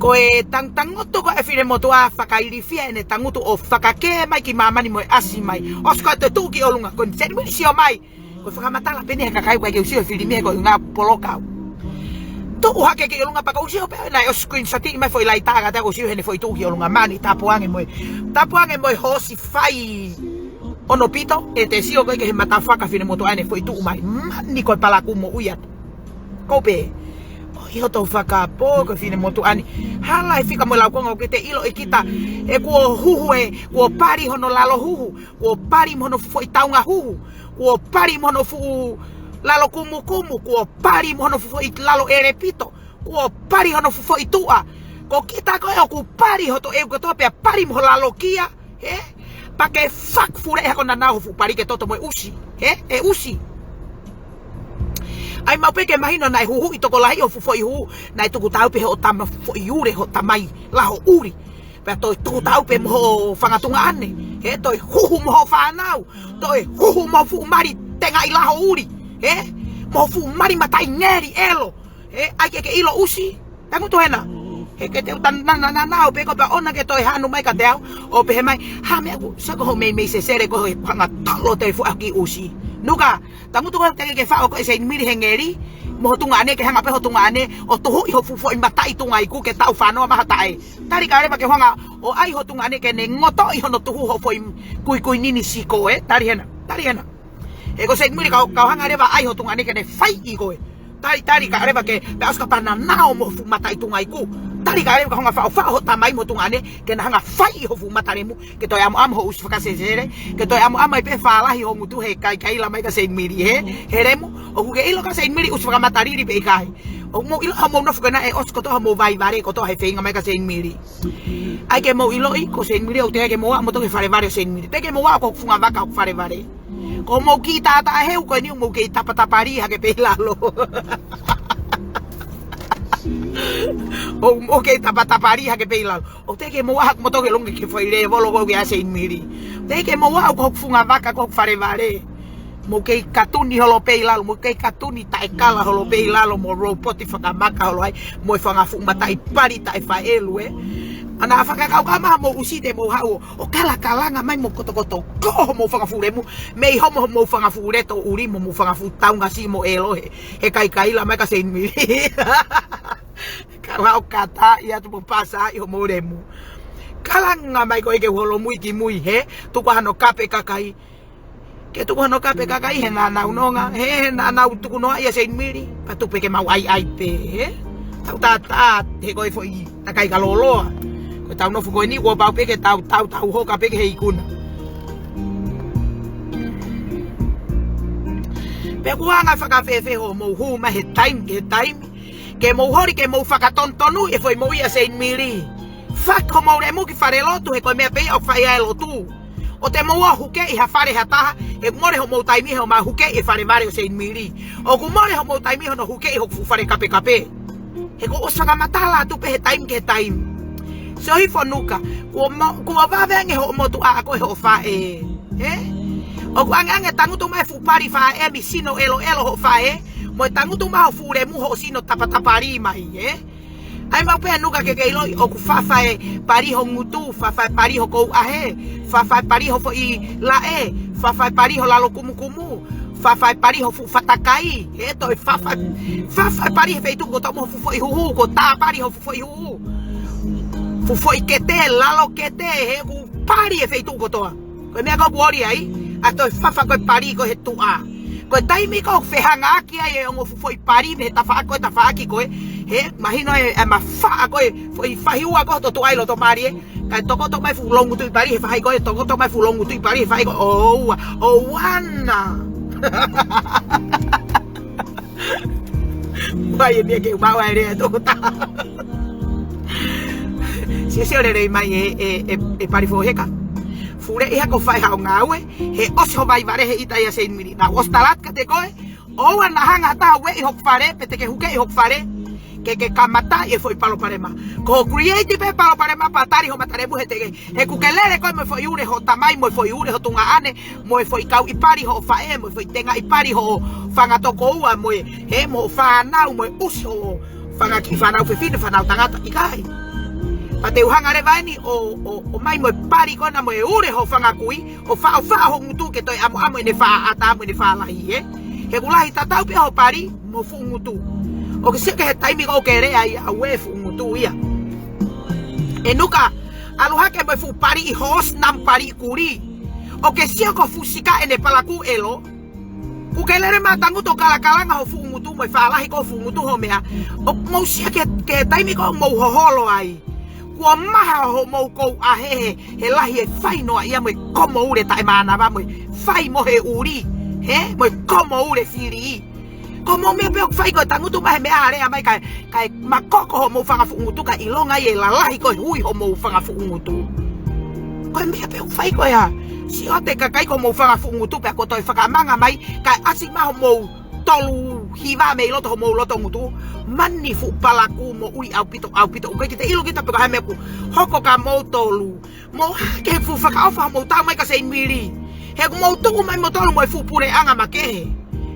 ko tangoto ko e fire moto a fakairi fia ene tangutu o fakake mai ki mamani mo asi mai oska te tuki olunga ko se ni si o mai ko fakamata la pene kakai ko ke usi o fili me ko nga poloka to o hake ke olunga pa ko usi o pe na o screenshot mai foi laitaga ta ko usi hene foi tuki olunga mani tapuange mo hosi fai ono pito e te sio ke mata faka fine moto ane foi tu mai ni ko pala kumo uya ko pe o to faka po ko fine moto ane hala fika mo la ko ke te ilo ikita e ko huhu ko pari hono lalo huhu ko pari mono foi taunga huhu ko pari mono fu lalo kumu ko pari mono fu foi lalo erepito ko pari hono fu foi tua ko kita ko ku pari hoto e ko to pe pari mo lalo kia pa ke fuck fure ko na na fu pari ke toto mo usi usi ai mau pe ke mahino na huhu itoko lahi o fu foi hu na tu tau pe o tama foi ure ho tamai la ho uri pe toi tu tau pe mo whangatunga ane. He toi huhu mo whanau. Toi huhu mo fu mari tenga ilaho uri. He mo fu mari matai ngeri elo. He ai ke ilo usi. Tangu tu hena. He ke te utan na pe ko pe ona ke toi hanu mai ka teo. O pe he mai ha me aku sa ko me se sere ko hanga talo te fu aki usi. Nuka tangu tu te ke fa ko se miri hengeri. Mo tunga ane ke hanga pe ho tunga ane o to ho fu fo matai tunga iku ke tau fano ma hatai. Tari ka ba ke honga o ai ho tunga ane ke ne ngoto i hono tu ho fo kui nini siko tari hena. E ko se miri ka hanga re ba ai ho tunga ane ke ne fai i ko tari ka reba ke pe aska pana nao mo fu matai tunga iku. Tari ka reba ka honga fa ho tamai mo tunga ane ke na hanga fai ho fu matare mu ke to am ho us fa se sere ke to am pe fa la hi ho mutu he kai la mai ka se miri he remu o ke ilo ka se miri us fa matari ri pe kai o mo ilo mo no fu na e os ko to mo vai vare ko to he fe mai ka se miri ai ke mo ilo i ko se miri o te ke mo to ke fare vare se miri te ke mo ko fu nga vaka fare vare ko mo kita ta he ko ni mo ke tapatapari ha ke pe lalo o ke tapatapari ha ke pe lalo o te ke mo mo to ke longe ke foi re volo ko ke se miri te ke mo ko fu nga vaka ko fare vare mo ke katuni holo pe lalo mo ke katuni ta kala holo pe lalo mo roboti fa maka holo ai mo fa nga fu matai pari ta fa elu ana fa ka ka ma mo usi de mo hao o kala nga mai mo koto ko mo fa fu remu me ho mo fa nga fu reto uri mo fa nga fu tau nga si mo elo he kai la mai ka se mi kala o kata ia tu pasa i mo remu kala nga mai ko ke holo mui ki mui he tu ko hano kape kakai ke tu ko hano kape kakai he na unonga he na tu ko no ia se mi pa tu pe ke mau ai pe he tau ta he ko foi ta kai kalolo ko tau no fuko ni ko pa pe ke tau ho ka pe ke ikuna pe ko anga fa ka fe ho mo hu ma he time ke mo hori ke mo fa ka tontonu e foi mo ia se miri fa ko mo re mo ki fare lotu he ko me pe o fa ia lotu o te mo hu ke i ha fare hata e mo re ho mo time ho ma hu ke e fare mare se miri o ku mo re ho mo time ho no hu ke ho fu fare kape he ko o sa matala tu pe he time so hi fonuka ko va venge ho mo tu a ko ho fa o ko anga tangu tu mai fu pari fa mi sino elo ho fa mo tangu tu ma fu re mu ho sino tapatapari mai ai ma pe nuka ke ilo o ku fa pari ho ngutu fa pari ho ko fa pari ho fo i la fa pari ho la lo kumu fa pari ho fu fatakai to fa pari fe tu ko to mo fu fo i hu ko ta pari ho fu fo i hu fu foi kete lalo kete he ku pari e feitu ko toa ko me ko bori ai ato fa ko pari ko he tua ko dai mi ko fe hanga ki ai o fu foi pari me ta fa ki ko he imagino e ma fa ko foi fa hiu ko to ai lo to pari ka to ko to mai fu longu tu pari fa ko to ko to mai fu longu tu pari fa ko wana vai me ke ma wa re to ta se ore mai e pari fo heka fure e ko fai ha ngawe he oso vai vare he ita ya se miri na ostalat ka te koe o na hanga ta we hok fare pete ke huke hok fare ke kamata e foi palo parema ko creative e palo parema patari ho matare bu hete e ku kelele ko me foi ure ho tamai mo foi ure ho tunga ane mo foi kau i pari ho fa mo foi tenga i pari ho fanga to ko ua mo he mo fa na mo uso fanga ki fa na fe fine fa na tangata i kai pate uhanga re vani o mai mo pari ko na mo ure ho fanga kui o fa ho ngutu ke toi amo ne fa ata mo ne fa la hi he kula hi tatau pe ho pari mo fu ngutu o ke se ke taimi ko ke re ai a we fu ngutu ia enuka aluha ke mo fu pari hos nam pari kuri o ke se ko fu sika ene palaku elo ku ke le matangu to kala ho fu ngutu mo fa la hi ko fu ngutu ho mea o mo se ke taimi ko mo ho holo ai ko maha ho mo ko a he lahi e fai no ia mo komo ure ta mana va mo fai mo he uri mo komo ure firi komo me pe fai ko tangu tu mai me are mai kai makoko ho mo fanga fu ngutu ka ilonga ye la lahi ko hui ho mo fanga fu ngutu ko me pe fai ko ya si o te ka kai ko mo fanga fu ngutu pe ko toi faka manga mai kai asima ho mo tolu hiva me loto mo loto mutu mani fu palaku mo ui au pito ko kita ilo kita peko hame ku hoko ka mo tolu mo ke fu faka ofa mo ta mai ka sein mili he ku mo tu mai mo tolu mo fu pure anga make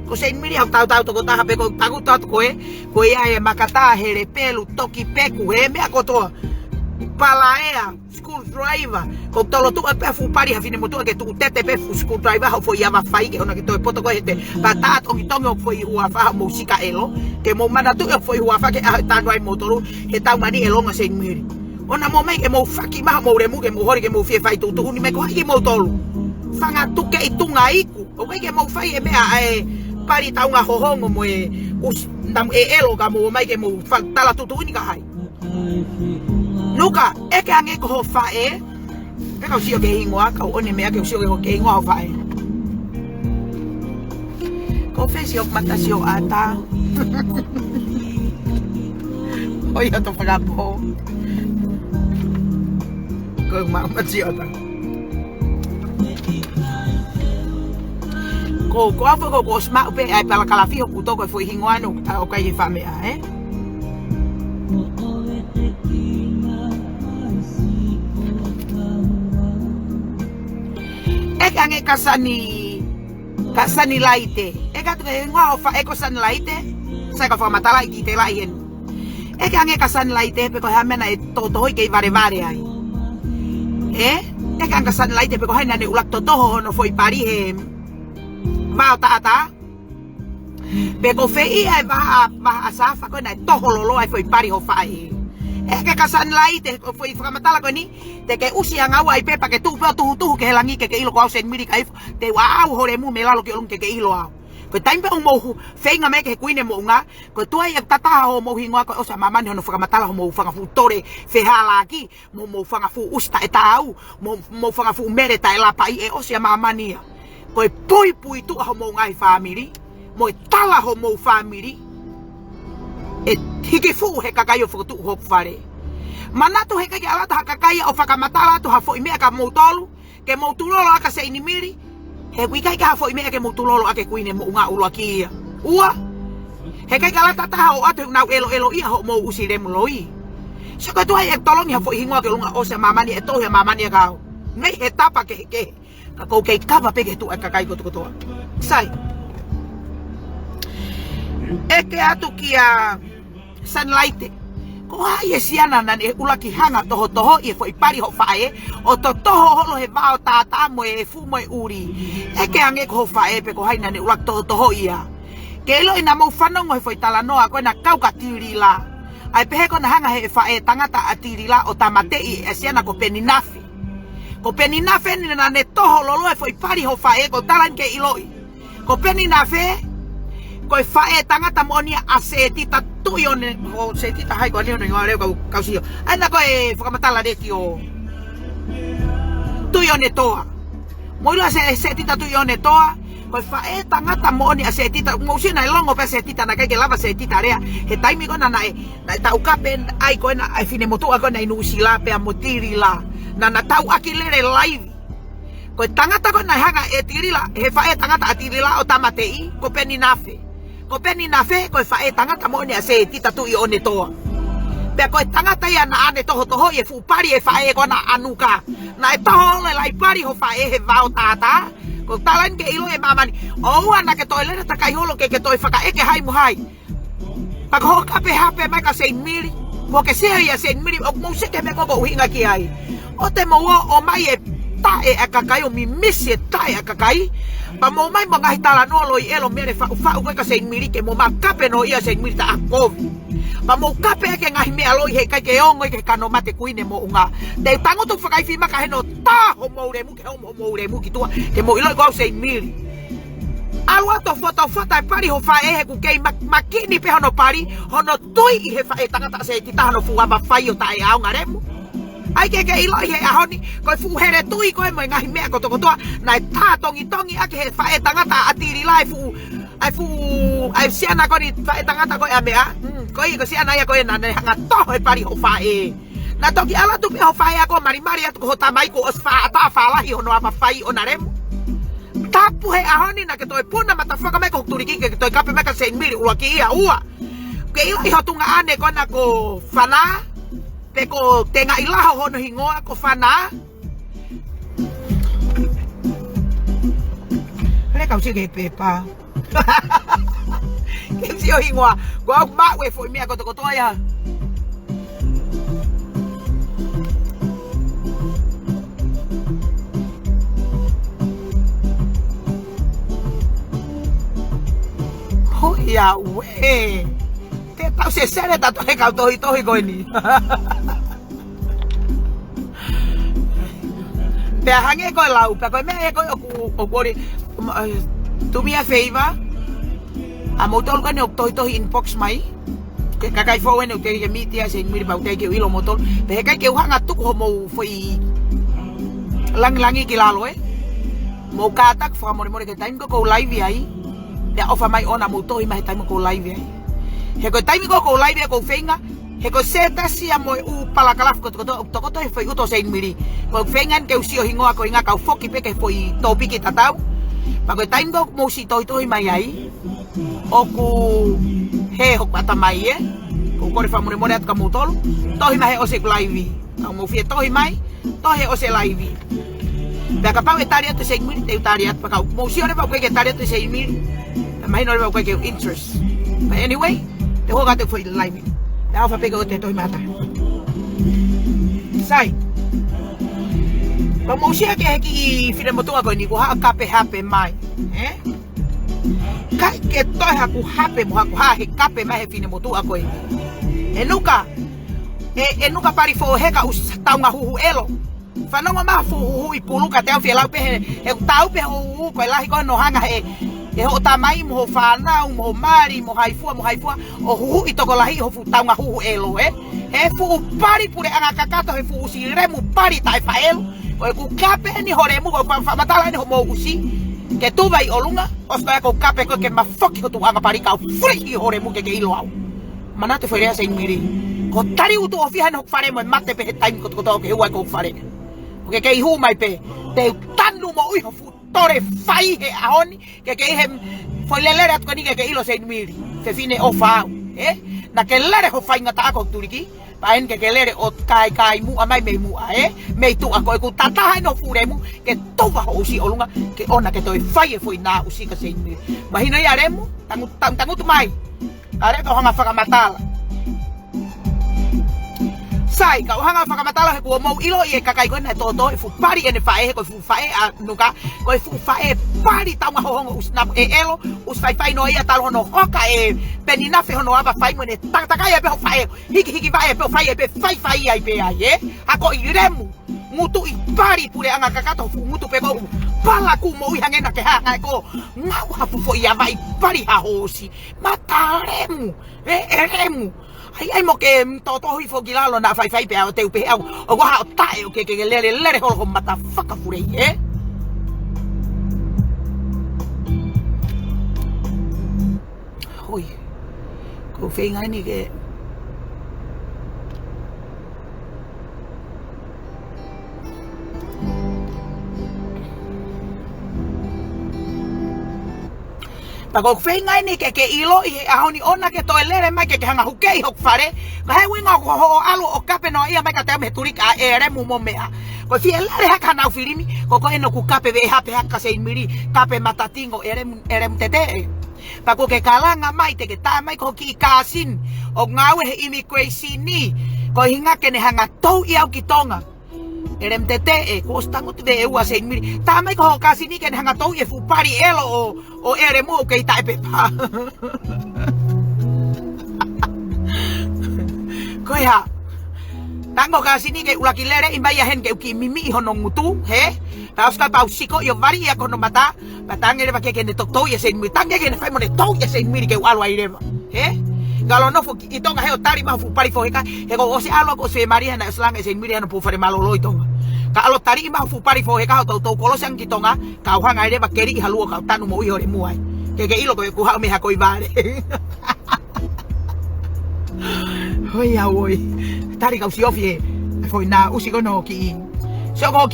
ko sein mili au tau to ko ta peko tagu to ko e ai makata hele pelu toki peku he me akoto palaea school driver ko tolo tu pe fu pari ha fine mo tu ke tu tete pe fu school driver ho foi ava fai ke ona ke to poto ko hete patat o kitongo foi ua fa musika elo ke mo mana tu foi ua fa ke ta no ai motoru he ta mani elo nga sein miri ona mo mai ke mo faki ma mo remu ke mo hori ke mo fie fai tu ni me ko ki mo tolu fanga tu ke itunga iku o ke mo fai e me a pari ta nga hohongo mo e us ndam e elo ka mo mai ke mo fa tala tu ni ka hai nuka eke ange ko ho fae pe ka usio ke ingoa ka one me ke usio ke ingoa ho fae confesio matasio ata oi to paga po ko ma matasio ata ko afo ko sma pe ai pala kala fio puto ko foi ingoa no ta o kai fa me ange kasani laite eka tu ngwa fa eko san laite sa ka fa matala i te laien eka ange kasani laite pe ko hamena e to ke vare ai eka ange kasani laite pe ko hana ne ulak to no foi pari he ma ata pe ko fe i ai va asafa ko na to lolo ai foi pari ho fa ke kasan laite ko foi framatala ko ni te ke usi ang awai pe pa ke tu ke langi ke ilo ko sen miri kai te wa au hore mu melalo ke ke ilo au ko time pe mo feinga me ke kuine mo nga ko tu ai tata ho mo hinga ko osa mama ni no framatala ho mo fanga fu tore fe hala ki mo fanga fu usta etau mo fanga fu mere ta la pai e osia mama ni ko pui tu ho mo ngai family mo tala ho mo family e hiki fu he kakayo fu tu ho fare mana tu he ka ala ta kakaya o fakamatala tu ha fo ime ka motolu ke motulolo aka se inimiri he wi kai ka fo ime ke motulolo ake kuine mo nga ulo aki ua he kai ala ta ho atu na elo ia ho mo usire mo loi so ka tu ai tolong ha fo hinga ke lunga o se mama ni e to he mama ni ka me etapa ke ka ko ke ka va pe ke tu kakai ko to sai eke atu kia sunlight ko ai siana nan e ulaki hanga toho e foi pari ho fae o to toho lo he bao tata mo e fu mo uri eke ange ko fae pe ko hai nan e ulak toho ia ke lo ina mo fanongo he foi tala noa ko na kauka tirila ai pe ko na hanga he fae tangata atirila o tamate e siana ko peninafi ni na ne toho lo e foi pari ho fae ko talan ke iloi ko peninafe ko fae tangata mo ni asetita tuyone o setita hai ko ni no ngare ko kausio ana ko e fakamatala de tio tuyone toa mo ila setita tuyone toa ko fae tangata mo ni asetita mo sina longo pe setita na ke lava setita rea he taimi ko na ta ukapen ai ko na ai fine motu ko na inusila pe amotirila na tau akilere live ko tangata ko na hanga etirila he fae tangata atirila o tamatei ko peninafe ko peninafe ko fae tangata mo ni ase tita tu ione toa pe ko tangata ya na ane toho ye fu pari e fae ko na anuka na toho le lai pari ho fae he vao tata ko talan ke ilo e mamani o ana ke toilera ta kai holo ke toi faka e ke hai mo hai pa ko ka pe hape ma ka sei mili mo ke sei ya sei mili o mo se ke me ko hinga ki ai o te mo o mai e ta e akakai o mi misi e ta e akakai pa mo mai mga hitala no loi elo mere fa ko ka sei mili ke mo ma kape no ia sei mili ta akov pa mo kape ke ngai me aloi he kai ke ongo ke kano mate kuine mo unga de tango tu fakai fi ma ka heno ta ho mo re mu ke ho mo re mu ki tua ke mo ilo ko sei mili alwa to foto e pari ho fa e ku ke makini pe hono pari hono tui i he fa e tangata se ti ta hono fu aba fai o ta e au ngaremu ai ke ilo he ahoni ko fu here tui ko mo ngai me ko to na ta tongi ake he fa e tangata atiri lai fu ai siana ko ni fa e tangata ko ame a ko i ko siana ya ko na hanga to e pari ho fa e na toki ala tu pe ho fa e ko mari ko ta mai ko os fa ta fa la hi hono aba fai o naremu tapu he ahoni na ke toi puna matafaka me ko turiki ke toi kape me ka 100,000 ua ki ia ua ke ila iho tunga ane kona ko fana pe ko tenga ilaho hono hingoa ko fana le kau si ke pepa ke si o hingoa ko au ma we foi mia ko to ya oh ya we te tau se sere ta to ka to ko ni pe hange ko lau pe ko me ko o bori do me a favor amo tol ka ni ok to inbox mai ke kakai fo wen o te ke mitia se mi ba te ke ilo motol pe ka ke hanga tu ko mo foi langi ki lalo mo katak fo mo ke time ko live ai ya ofa mai ona mo to mai time ko live ai he ko time ko live ko fenga he ko seta si amo u pala kalaf ko to foi uto se miri ko fengan ke usio hingoa ko inga ka foki pe ke foi topiki tatau pa ko time ko mo si to mai ai o ku he ho pata mai ko ko fa mo at ka mo tol to mai o se live ka mo fie to mai to he o se live da ka pa etaria te se miri te etaria pa ka mo si ore pa ko ke etaria te se miri mai no ba ko ke interest but anyway te ho gate foi live da fa pego te to mata sai ba mo si ke ki fine mo to ko ni ko ha kape hape mai kai ke to ha ku hape mo ha ku ha he kape mai fine mo to ko e nuka pari fo he ka us taunga hu elo fa no ma fu hu i puluka te fi la pe he tau pe hu ko la ko no hanga e ho tamai mo fana mo mari mo haifua o hu i toko lahi ho fu taunga hu elo e fu pari pure anga kakato he fu usi remu pari tai fael o ku kape ni hore mu ko fa matala ni ho mo usi ke tu vai olunga o sta ko kape ko ke ma foki ho tu anga pari ka fri hore mu ke ilo au manate foi rea miri ko tari utu o fihan ho fare mo mate pe time ko ke hu ko fare o ke hu mai pe te tanu mo ui ho fu tore fai he ahoni ke hem foi lelere at koni ke ilo 100,000 se fine o fa na ke lere ho fai ngata ko turiki pa en ke lere o kai mu amai me mu me tu ako ku tata no furemu ke to va o si olunga ke ona ke toi fai foi na o si ka 100,000 mahina ya remu tangu tu mai are ko hanga faka matala sai ka hanga faka matala he ko mo ilo ye kakai ko na to fu pari ene fae ko fu fae nuka ko fu fae pari tama ho usnap elo usfai no ia tal no hoka penina fe no aba fai mo ne taka ya be fae hiki vai be fai ai be ai ako iremu mutu i pari pure anga kakato fu mutu pe ko pala ku mo i hangena ke ha ko ngau ha fu fo ia vai pari ha hosi mataremu eremu ai mo ke to hi fo gilalo na fai pe o te pe o wa tai o ke lere ho mata faka fure hoi ko fenga ni ke pa ko fenga ni ke ilo i ahoni ona ke to lere mai ke hanga hukei hok fare ka he winga ko ho alu o kape no ia mai ka te me turika ere mu momea ko fi lere haka na filimi ko eno ku kape ve hape haka 100,000 kape matatingo ere tete pa ko ke kalanga mai te ke ta mai ko ki kasin o ngawe he immigration ni ko hinga ke ne hanga tou ia ki tonga erem tete ko stangu te e wa 100,000 ta mai ko kasin ni ke hanga tou e fu pari elo o ere mo ke ta pe pa ko ya tango kasin ni ke ulakilere imbaya hen ke ki mimi hono mutu Tauska pau siko yo vari ya kono mata batangere ba ke ne tokto ya 100,000 tange ke ne fai mo ne to ya 100,000 ke alwa ireba galo no fo itonga he otari ma fu pari fo heka he go o se alwa ko se maria na slang 100,000 no pu fare malo lo itonga ka alo tari ma fu pari fo heka to kolosang kitonga ka hanga ireba keri halu ka tanu mo hore muai ke ilo ko ku ha me ha ko ibare hoi ya hoi tari ka usi ofie foi na usi kono ki So ko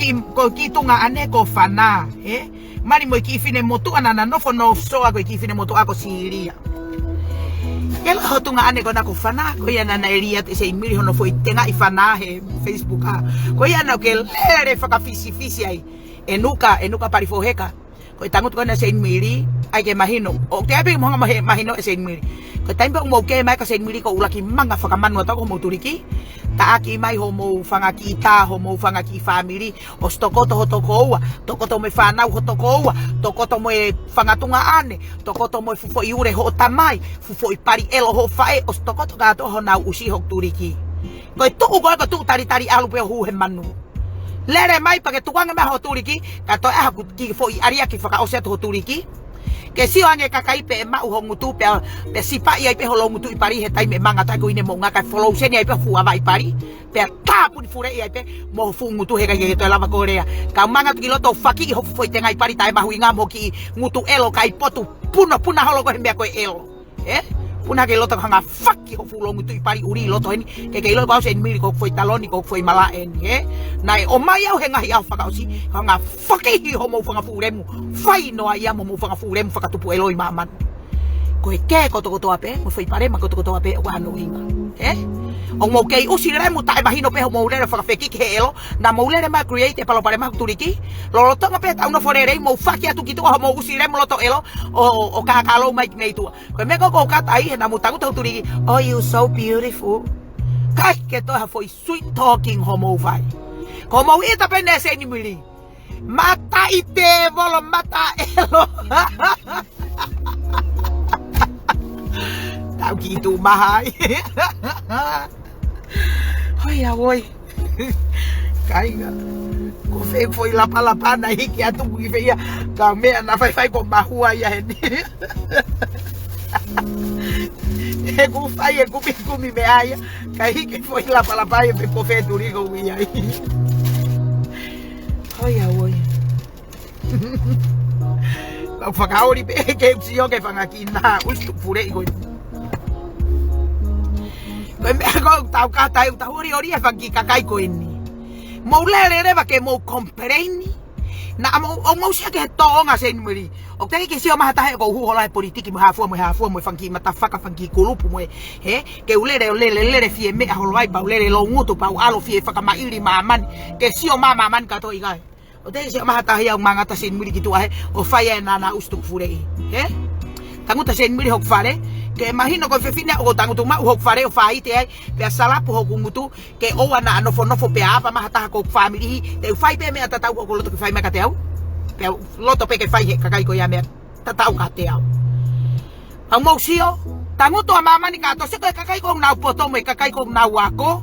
ki tunga ane ko fana, mari mo ki fine motu anana no fono so ako ki fine motu ako siria. Ela ho tunga ane ko na ko fana ko ya na eria te se miri hono foi tenga ifana he Facebook ko ya na ke lere faka fisi ai enuka parifoheka ko tangut ko na se miri ai ke mahino o te abe mo mahino se miri ko taimba mo ke mai ka se miri ko ulaki manga faka manu ta ko mo turiki ta aki mai ho mo fanga ki ta ho mo fanga ki family o stokoto ho tokoa tokoto me fana ho tokoa tokoto mo fanga tunga ane tokoto mo fufo iure ho tamai fufo ipari elo ho fae o stokoto ga to ho na usi ho turiki ko tu tari alu pe hu he manu lere mai pa ke tuanga me ho turiki ka to ha ki fo aria ki faka o se ho turiki ke si ange kakai pe ma ho ngutu pe sipa ia pe ho lo ngutu ipari he tai me manga ta ko ine mo nga ka follow se ni pe fu ava ipari pe ta pu fure ia pe mo fu ngutu he ka ke to lava korea ka manga ki lo to faki ho foi tenga ipari tai ma hu nga mo ki ngutu elo kai potu puna holo ko he me ko elo puna ke lo to hanga faki ho fu lo ngutu ipari uri lo to ni ke lo ko se mi ko foi taloni ko foi mala en nai o mai au he ngahi au faka osi hanga faki ho mo fanga fu remu fai no ai mo fanga fu remu faka tupu elo i maman ko ke ko to ape mo foi pare ma ko to ape wa no inga o mo ke usi remu ta imagino pe mo lere faka feki ke elo na mo lere ma create pa lo pare ma turiki lo to ngape ta uno forere mo faki atu kitu ho mo usi remu lo to elo o ka lo mai nei tu ko me ko ka tai na mo ta turiki oh you so beautiful kai ke to ha foi sweet talking homo vai como ita pende se ni mili mata ite volo mata elo tau gitu mahai oi ya woi kai ga ko fe foi la na hiki atu ki fe ya ka me na fai ko mahua ya ni ku fai ku mi me aya kai hiki foi la ya pe ko fe turigo wi ai oi ya woi la fakaori pe ke si yo ke fanga kina ustu pure iko ko tau ka tau ori fangi kakai ko ini mo lere ba ke mo complaini na mo sia ke to nga sen muri o te ke si o mahata he ko hu hola politiki mo hafu mo fangi matafaka fangi kulupu mo ke ulere fie me holai ba ulere lo ngutu pa alo fie faka mairi maman ke si o mama man ka to igai o te si o mahata he manga ta sen muri kitu o faya na ustuk furei tanguta sen muri hok fare ke imagino ko fefina o tangutu ma hok fare o faite ai pe sala po hokungutu ke o ana no fo pe apa ma hata ko family te fai pe me ata ko lo to ke fai me ka te au pe lo to pe ke fai ka kai ko ya me tata ka te au ang mo sio tangutu mama ni ka to se ka kai ko na poto mo ka kai ko na wako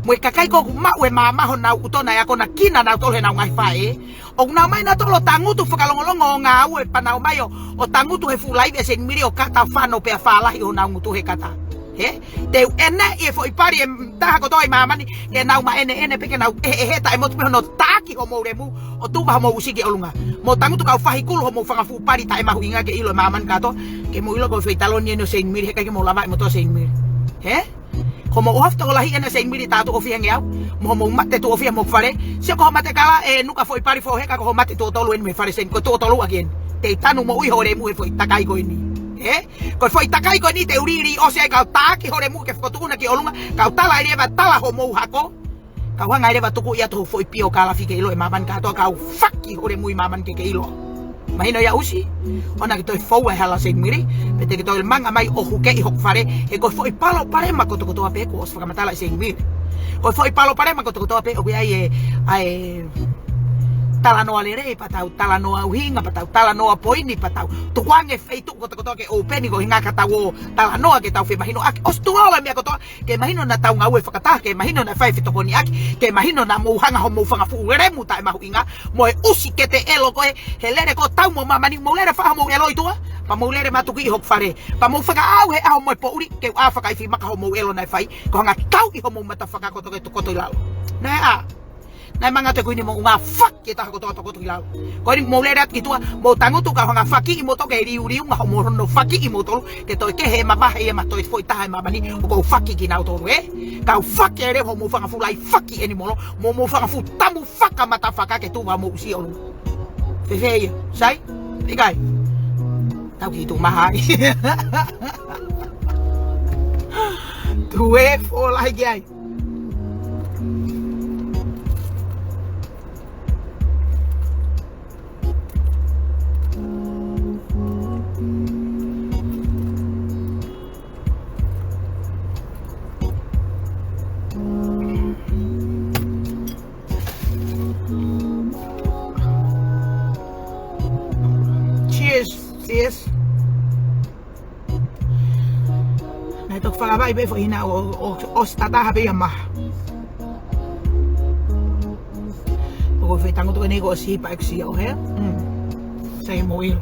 mo ka kai ko ma we mama ho na utona ya ko na kina na to le na ngai fai o na mai na to lo tangutu fakalongolongo nga we panau mayo o tangutu he fulai be sen miri o kata fano pe fala hi o na ngutu he kata te ene e foi pari ta ko toi mama ni ke na ma ene pe ke na ta mo no taki o mo remu o tu ba mo usiki olunga mo tangutu ka fahi kul ho mo fanga fu pari ta ma huinga ke ilo maman kato ke mo ilo ko foi taloni no sen miri he ka ke mo lama mo to sen miri como o hafta la hiena sen miri ta to ofia ngiau mo mate to ofia mo fare se ko mate kala nuka foi pari fo he ka ko mate to tolu en me fare sen ko to tolu again te tanu mo ui hore mu foi takai ko ni ko foi takai ko ni te uriri o se ka ta ki hore mu ke ko tu na ki olunga ka tala ire ba tala ho mo hako ka wanga ire ba tuku ia to foi pio kala fi ke ilo e maman ka to ka faki hore mu maman ke ilo mahino ya usi ona que toi fou hala sen miri pete que toi manga mai o huke i hok fare e ko foi palo pare ma ko to ape ko os faka matala sen miri ko foi palo pare ma ko to ape o ai talanoa lere patau talanoa uhinga patau talanoa poini patau tu wange feitu ko to ke open go hinga katawo talanoa ke tau fe mahino ak ostuala me ko to ke mahino na tau ngawe fakata ke mahino na fai fito koni ak ke mahino na mo hanga ho mo fanga fu remu ta ma hinga mo usi ke te elo ko helere ko tau mo mama ni mo lere fa mo elo itu pa mo lere matuki hok fare pa mo fanga au he au mo po uri ke a faka fi maka ho mo elo na fai ko hanga tau i ho mo mata faka ko to lao na na mga te ko ni mo nga fuck kita ko to kilaw ko ni mo lerat kitua mo tango to ka nga faki imo to kay riu nga mo no faki imo to ke to ke he maba he ma to foi ta ma bani ko faki kinau to ka faki ere mo fa fulai faki eni mo fa fu tamu faka mata faka ke tu ma mo si ono fe sai ikai tao gitu mahal tuwe fo lagi ai Cheers. Nah itu fala vai be foi na o stata habe yama. Poko fe tango to negoci pa exi o he. Sai moil.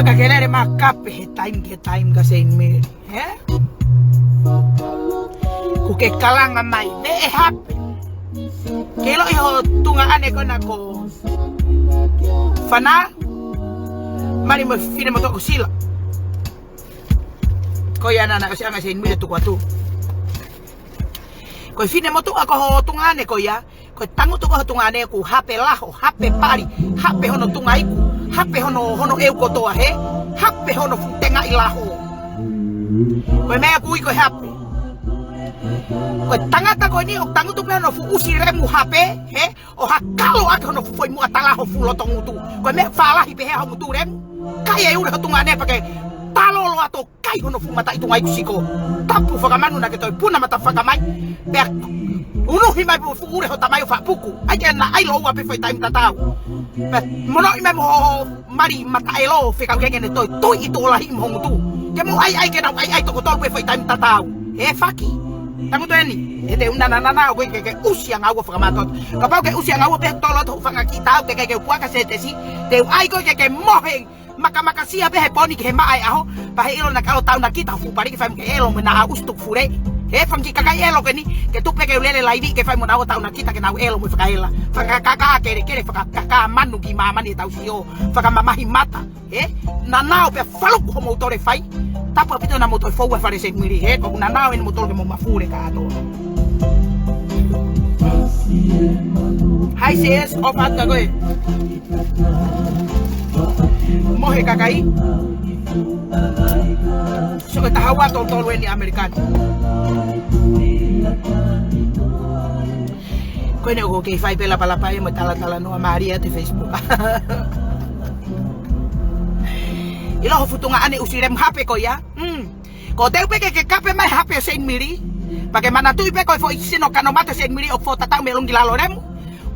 Kagere makape ke time kasi me ku ke kalanga mai de happy kelo iho tungaan ko nako fana mari mo fine mo to sila ko yana na kasi ang asin mi to kwatu ko fine mo to ako tungane ko ya ko tango to ko tungane ku hape laho hape pari hape hono tungai ku hape hono eu kotoa he hape hono futenga ilaho ko me aku ko hape ko tangata ko ni o tangu tu no fu usire mu hape he o hakalo ak hono fu foi mu atala ho fu lotongu tu ko me fala hi pe ha mu tu rem kaya ura tungane pake talo lo ato kai hono fu mata itu ngai kusiko tapu fagamanu na keto puna mata fagamai be uno himai fu ure ho tamayo fa puku aja na ai lo wa pe foi time tatau mono ime mo mari mata elo fe ka ngene to itu lahi mo tu ke mo ai ke na ai to ko pe foi time tatau faki tamu to eni de una nana ko ke usia ngawo fa matot ka pa ke usia ngawo pe to lo to fa ngakita ke kwa ka se te si de ai ko ke mohen maka sia be he poni ke mai aho pa ilo na ka tau na kita fu pari ke fam ke elo na ustuk fure fam ki kaka elo ke ni ke tu pe ke lele laivi ke fam na tau na kita ke na elo mo fa ela fa kaka ke fa kaka manu ki mama ni tau sio fa ka mama himata na nao pe faluk ho motore fai tapa pito na motor fo wa fare se miri ko na nao en motor ke mo mafure ka to hi sis ofat ka go mohe kakai so que tahawa todo ni americano ko ne ko ke fai pela pala pa mo tala no Maria te Facebook ilo ho futunga ane usirem hape ko ya ko te pe ke kape mai hape sen miri bagaimana tu pe ko fo sino kanomate sen miri o fo tata melong gilalo rem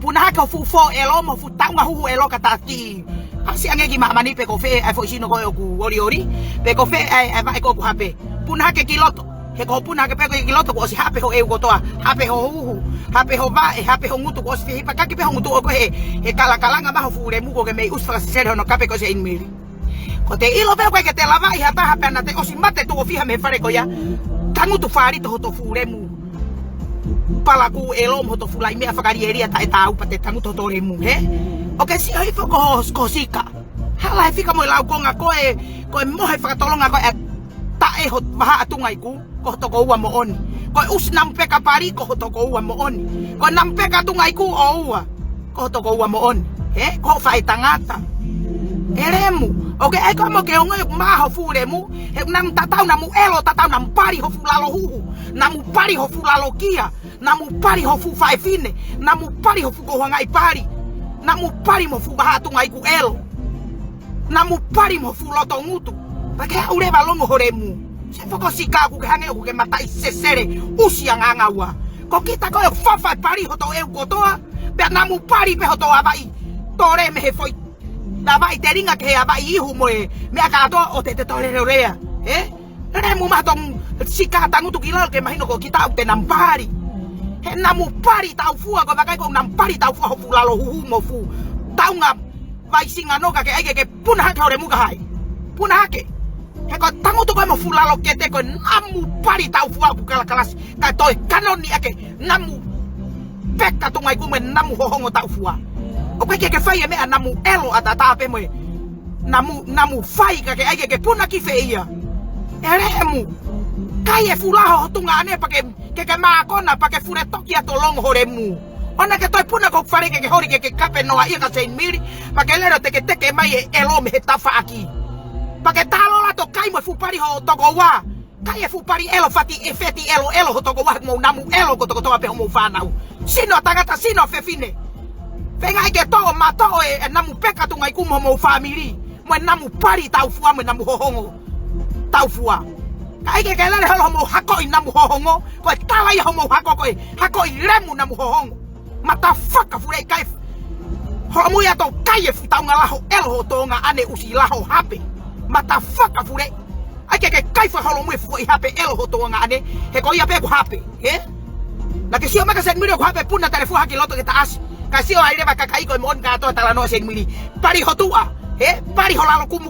punah ka fu fo elo mo fu tanga hu elo kataki asi ange gi mama ni pe ko fe ai fo sino ko ku ori pe ko fe ai vai ko ku hape punah ke kiloto he ko punah ke pe ko kiloto ko si hape ho eu ko toa hape ho hu hape ho va hape ho ngutu ko si pa ka ki pe ho ngutu ko he kala nga ma ho fu re mu ko ke me ustra se no kape ko se in miri ko te ilo pe ko ke te lava i hata hape na te o si mate to fiha me fare ko ya tangu tu fari to fu re mu pala ku elo mo to fulai me afakari eria ta tau pate tangu to re mu he oke si ai fo ko sika hala fika mo lau ko nga ko mo he fa tolonga ko ta ho maha atungai ku ko to ko wa mo on ko usnam pe ka pari ko to ko wa mo on ko nam pe ka tungai ku o wa ko to ko wa mo on ko fa tangata eremu oke ai ko mo ke ngai ma ho fu remu he nam tatau namu elo tatau nam pari ho fu lalo hu namu pari ho fu lalo kia namu pari ho fu fa fine namu pari ho fu ko ngai pari namu pari mo fu baha tungai ku elo namu pari mo fu loto ngutu pake ure balongo horemu se foko sika ku ke hange ku ke matai sesere usia ngangawa ko kita ko fa pari ho to eu kotoa be namu pari pe ho to abai tore me he foi dabai teringa ke abai hu mo me aka to o te tore rea ere mu ma tong Sika tangutu kilal ke mahino ko kita pe nampari. He namu pari tau fua ko bakai ko nampari tau fua fu lalo hu mo fu. Tau nga vai singa no ka ke ai ke puna ha ka muka hai. Puna hake. He ko tangutu ko mo fu lalo kete ko namu pari tau fua bu kala kalas ka toi kanon ni ake namu peka tungai ku men namu hohongo tau fua. O ke fai me namu elo atata pe mo. Namu fai ka ke ai ke puna ki fe ia. Eremu. Kaya fulaho tunga ane pake ke makona pake fure tokia tolong horemu. Ona ke toi puna ko fare ke hori ke kape noa ia ka sein miri pake lero te ke mai elo me tafa aki. Pake talo la to kai mo fupari ho toko wa. Kaya fupari elo fati efeti elo ho toko wa mo namu elo ko toko pe mo fanau. Sino tangata sino fefine. Venga ke to mato e namu peka tunga iku mo family. Mo namu pari tau fua mo namu hohongo. Tau fua. Kai ke lele halo mo hako namu hohongo ko tala ya mo hako remu namu hohongo mata faka fure kai ho mo ya to kai fu tau ngalaho elo tonga ane usi laho hape mata faka fure ai ke kai fa halo mo fu hape elo tonga ane he ko ya pe ko hape la que si o me ka sen miro ko hape puna telefu haki loto ke taas ka si o aire ba ka kai ko mon ka to tala no sen miri pari ho tua pari ho lalo kumu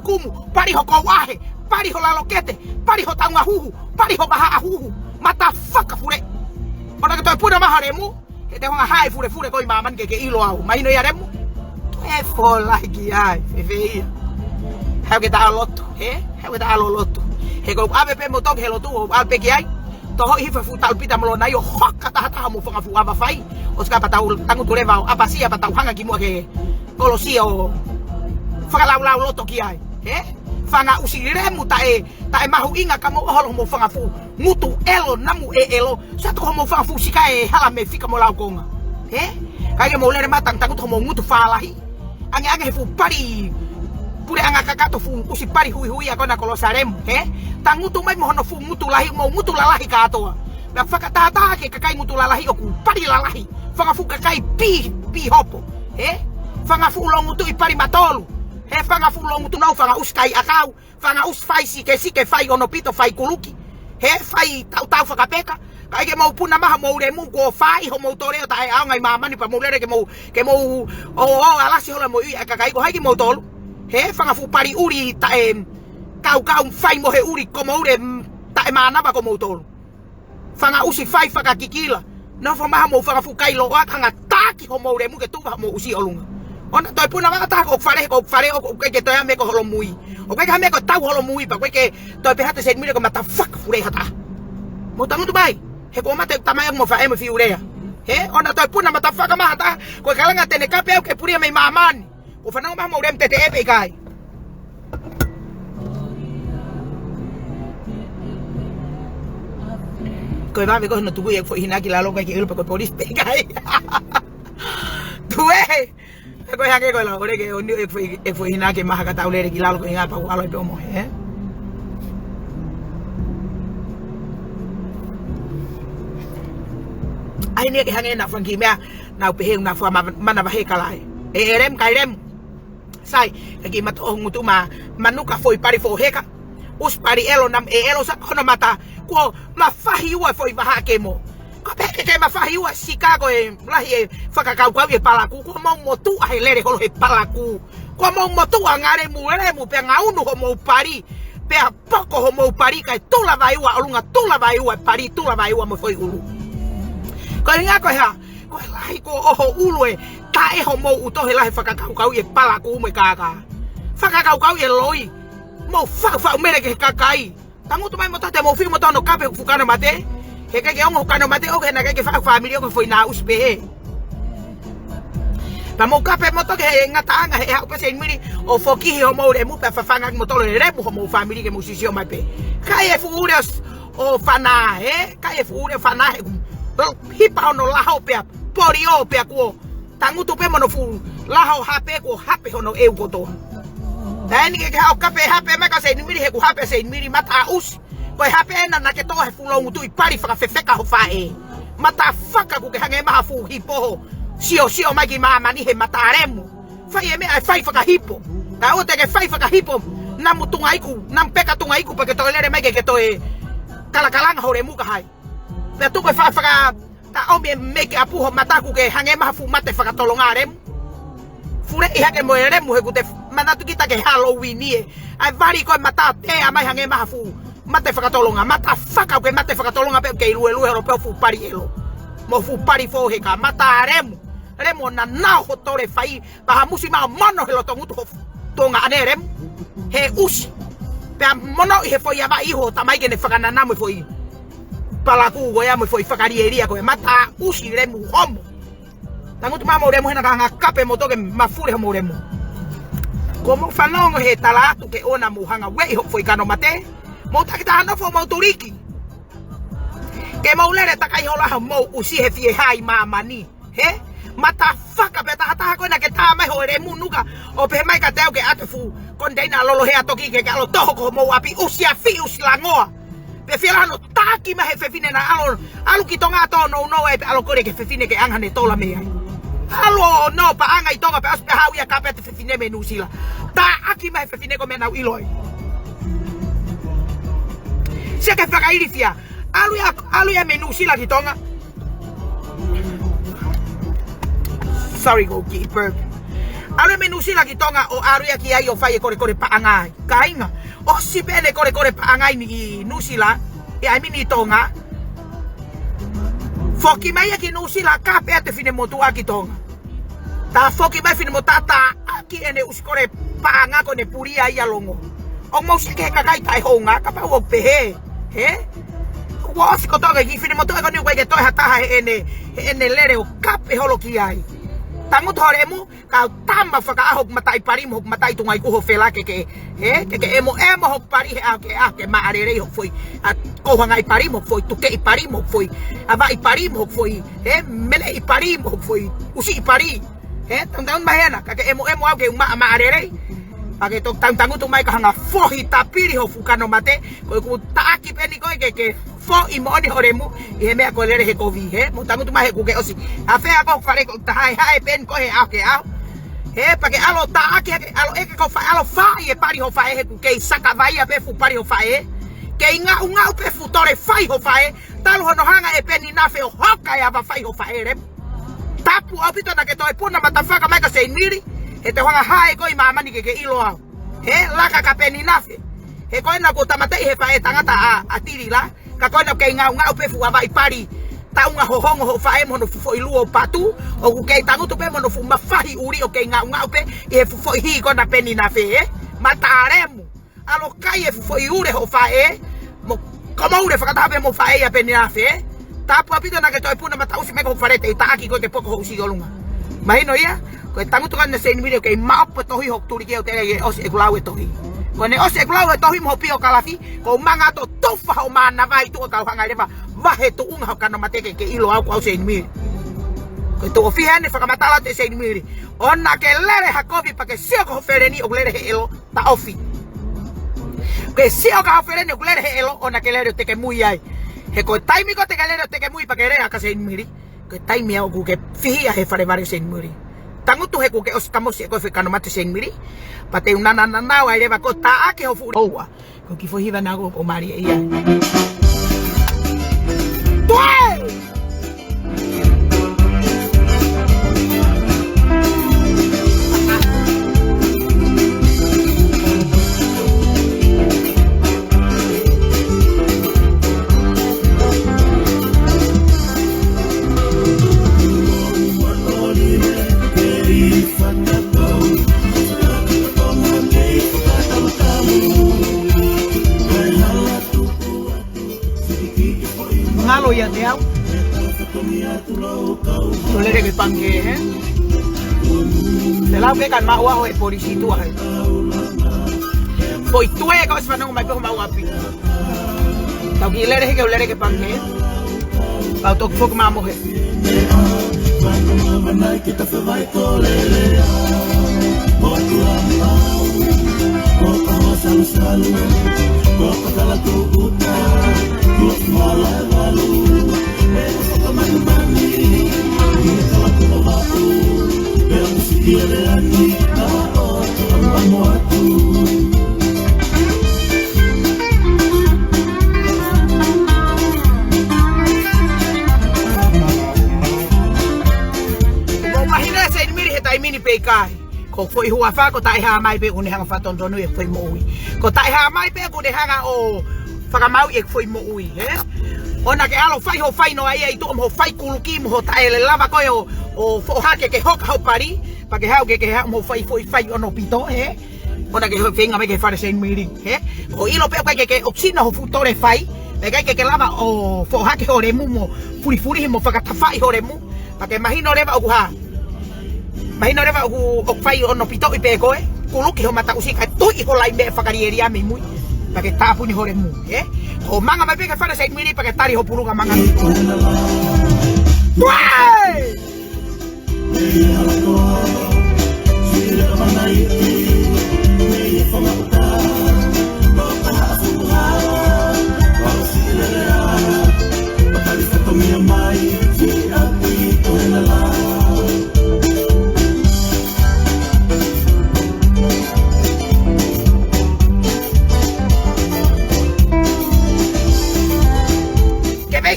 pari ho ko wahe pari ho lalo kete, pari ho tanga huhu, pari ho baha ahuhu, mata faka fure. Ona ke toi puna maharemu, ke te honga hai fure koi maman ke ilo au, mahino ya remu. E fo lagi ai, feia. Heu ke ta loto, heu ke ta loto. He ko abe pe mo tok helo tu, abe ki ai. Toho hifa fu tal pita mlo na yo hokka ta mo fanga fu aba fai. Oska pa tau tangu tu leva, apa sia pa tau hanga ki mo ke kolosio. Faka lau loto ki ai, fanga usiremu tae mahu inga kamo holo mo fanga fu mutu elo namu elo satu mo fanga fu sikae hala me fika mo laukonga kage mo lere matang tangut mo mutu falahi ange fu pari pure anga kakato fu usi pari hui akona kolosarem tangutu mai mo hono fu mutu lalahi ka atoa na faka tata ke kakai mutu lalahi oku pari lalahi fanga fu kakai pi hopo fanga fu lo mutu ipari matolu fanga fulong tu nau fanga uskai akau fanga us fai si ke fai ono pito fai kuluki fai tau faka peka kai ke mau puna maha mau remu ko fai ho mau tore ta ai ngai mama ni pa mau lere ke mau alasi hola mau i kai ko hai ke mau tolu fanga fu pari uri ta kau fai mo he uri ko mau re ta mana ba ko mau tolu fanga usi fai faka kikila no fa maha mau fanga fu kai lo anga taki ho mau remu ke tu mau usi olunga. Ona toi puna maka ta ko fare o ke toi ame ko holo mui o ke ame ko tau holo mui pa ke toi pe hata sen mire ko mata fuck fure hata mo tangu tu bai he ko mate tamai mo fa fi urea ona toi puna mata fuck ma hata ko kalanga tene kape o ke puri me maman o fa na ma mo rem tete e kai ko va me ko no tu ye fo hinaki la loka ke el ko polis pe kai tu ko hake ko la ore ke oni e foi hina ke maha kata ule ki lalo ko inga pa alo pe mo ai ne ke hange na franki mea na pe he na fa mana ba he kala rem kai rem sai ke mat o ngutu manuka foi pari fo heka us pari elo nam elo sa kono mata ko ma fahi wa foi ba ke mo ke ma fahi wa Chicago lahi faka kau e palaku ko mo motu ai lere holo e palaku ko mo motu ngare mu pe ngaunu ho mo pari pe poko ho mo pari kai tula vai wa olunga tula vai wa pari tula vai wa mo foi ulu ko nga ko ha ko lahi ko oho ulu e ta e ho mo uto he lahi faka kau e palaku me kaka faka kau e loi mo fa mere ke kakai tangu tu mai mo tate mo fi mo tono kape fukana mate he ke ongo kano mate o ke na ke fa family ko foi na uspe pa mo kape mo to ke ngata anga he ha pa sen miri o foki ho mo re mu pa fa fanga mo to le re mo family ke mo sisio mai pe kai fu ures o fana kai fu ure fana hipa no la ho pe porio pe ko tangu tu pe mo no fu la ho hape ko hape ho no eu ko to dan ke ha kape hape ma ka sen miri he ko hape sen miri mata us ko hape na ke to he fulong tu ipari fa fefeka ho fae mata faka ku ke hange ma fu hipo sio mai ki mama ni he mataremu fai me ai fai faka hipo ta o te ke fai faka hipo na mutunga iku na peka tunga iku pa ke to lere mai ke to kalakalang hore muka hai. Pe tu ko fa ta o me ke apu ho mata ku ke hange ma fu mate fa tolongarem. Fure iha ke moere mu he ku te manatu kita ke Halloween ni. Ai vari ko mata te amai hange ma fu mate fa tolonga mata faka ke mate fa tolonga pe ke lu europeo fu pari elo. Mo fu pari fo he ka mata remu. Remo na nao ho tore fai pa musi ma mono he lo tongu tonga anerem he usi pe mono he foi aba iho tamai ke ne fakana na mo foi pala ku go ya mo foi fakarieria ko mata usi remu homo tangu tuma mo remu na ka kape mo to ke mafure mo remu como falongo he tala tu ke ona mo hanga we ho foi kano mate mo ta kita no fo mo turiki ke mo lere ta kai hola mo usi he fie hai mama ni he mata faka beta hata ko na ke ta mai ho remu nuka o pe mai ka teo ke atefu kondeina lolo he atoki ke alo toho ko mo api usia fi uslangoa pe fiela no taki ma he fefine na alo kitonga to no e alo kore ke fefine ke anga ne tola me ai alo no pa anga itonga pe aspe hau ya ka pe fefine me nusila ta aki ma he fefine ko me na iloi se ke faka irifia alu ya me nusila kitonga sorry goalkeeper. Alo menusi lagi tonga o aru ya ki ayo fai kore pa angai. Kainga. O si pele kore pa angai ni nusila. E ai mini tonga. Foki mai ki nusila ka pe te fine motu aki tonga. Ta foki mai fine motata aki ene uskore pa anga ko ne puria ia longo. O mo si ke kakai tai honga ka pa o pe he. Wa ko tonga ki fine motu ko ni ke to hata ene lere o kap e holo ki ai. Tangu thoremu ka tamba faka ahok matai parim hok matai tungai ku ho fela ke emo hok pari ke ma arere hok foi ko hangai parim hok foi tuke i parim hok foi ava i parim hok foi mele i parim hok foi usi i pari tang mahena ka ke emo ke ma arere ake to tangu tu mai ka hanga fohi tapiri ho fukano mate ko ku taaki peni ko ke fo i moni horemu i me ko lere he ko vi mo tangu tu mai ku ke osi afe ako fare ko hai pen ko he ake au pa ke alo taaki alo ko fa alo fa i pari ho fa he ku ke saka vai ape fu pari ho fa ke inga unga pe fu tore fai ho fa tal ho no hanga e peni na fe ho ka ya va fai ho fa tapu apito na ke to puna matafaka mai ka se niri he te hanga hae koi mamani ke ilo au. He laka ka peni nafe. He koe na ko tamatei he fae tangata a tiri la. Ka koe na kei ngau pefu awa i pari. Taunga hohongo ho fae mono fufo i luo patu. O ku kei tangutu pe mono fu mafahi uri o kei ngau pe. I he fufo i hi kona peni nafe Mataremu. Alo kai e fufo i ure ho fae. Mo kama ure whakatahape mo fae a peni nafe Tapu apito na ke toi puna matausi meko farete i taaki koe ke poko ho usi olunga. Mahino ia? Koe tangu tukan na sen video kei maapo tohi hok turi keo tere ye osi ekulau e tohi. Koe ne osi ekulau e tohi mo pio kalafi, ko manga to tofa ho mana vai tu ka hanga leva vahe tu unga kana mateke ke ilo au au sen video. Koe to ofiha ne whakamatala te sen video. Ona ke lere hakovi pa ke sio ko fereni o lere he elo ta ofi. Koe sio ka fereni o lere he elo ona ke lere te ke mui ai. He koe taimi ko te ke lere te ke mui pa ke rea ka sen video. Koe taimi au ku ke fihia he whare vare sen video. Tangutu he kuke os kamosi e koe whekano mate sen miri. Pa te unana nanau ai rewa ko ta ake ho furi. Oua. Ko ki fo hiwa nago o mari e ia. Tue! Ngalo ya teau. Tole de pangke Se lau ke kan mau ho e polisi tu ai. Foi tu e ko svanong mai ko mau api. Tau ki lere ke pangke. Tau tok fok mamo he. mahina sa inmiri he tai mini pe kai. Ko foi hua fa ko tai ha mai pe ko ne hanga fa ton tonu e foi mo ui. Ko tai ha mai pe ko ne hanga o whakamau e foi mo ui, he? Ona ke alo fai ho fai no ai ai to mo fai kuluki mo tai le lava ko o fo hake ke hoka ho pari, pa ke hau ke ha mo fai ono pito, he? Ona ke ho finga me ke fa se inmiri, he? O ilo pe ke oksina ho futore fai. Ega ke lava o fo hake hore mu mo furi mo whakatawhai hore mu pa ke mahino rewa o kuha mahino rewa o whai o no pito i pe koe kuluki ho mata usi kai tui ho lai me whakarieri ame mui pa ke tāpuni hore mu o manga mai pe ke whana se miri pa ke tari ho purunga manga Tuai!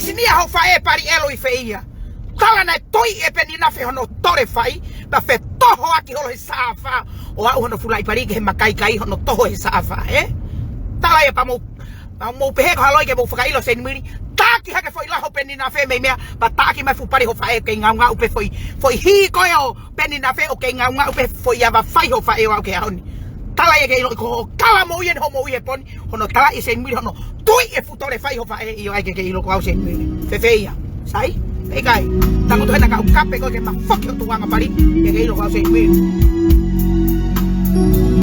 Sini ho fae pari elo I feia. Tala na toi e peni na fe hono tore fai, ba fe toho aki holo he safa. O au hono fulai pari ke he makai kai hono toho he safa, Tala e pa mo pehe ko haloi ke mo whakailo sen miri. Taki hake foi laho peni na fe me mea, ba taki mai fu pari ho fae ke ngau ngau pe foi hi koe o peni na fe o ke ngau ngau pe foi ava fai ho fae o ke haoni. Tala e ke ilo ko kala mo ien ho mo ie poni hono tala I sen miri hono tui e futore fai ho fae io ai ke ilo ko au sen miri fefeia sai e kai tango to na ka kape ko ke ma fuck tu wanga pari ke ilo ko au sen miri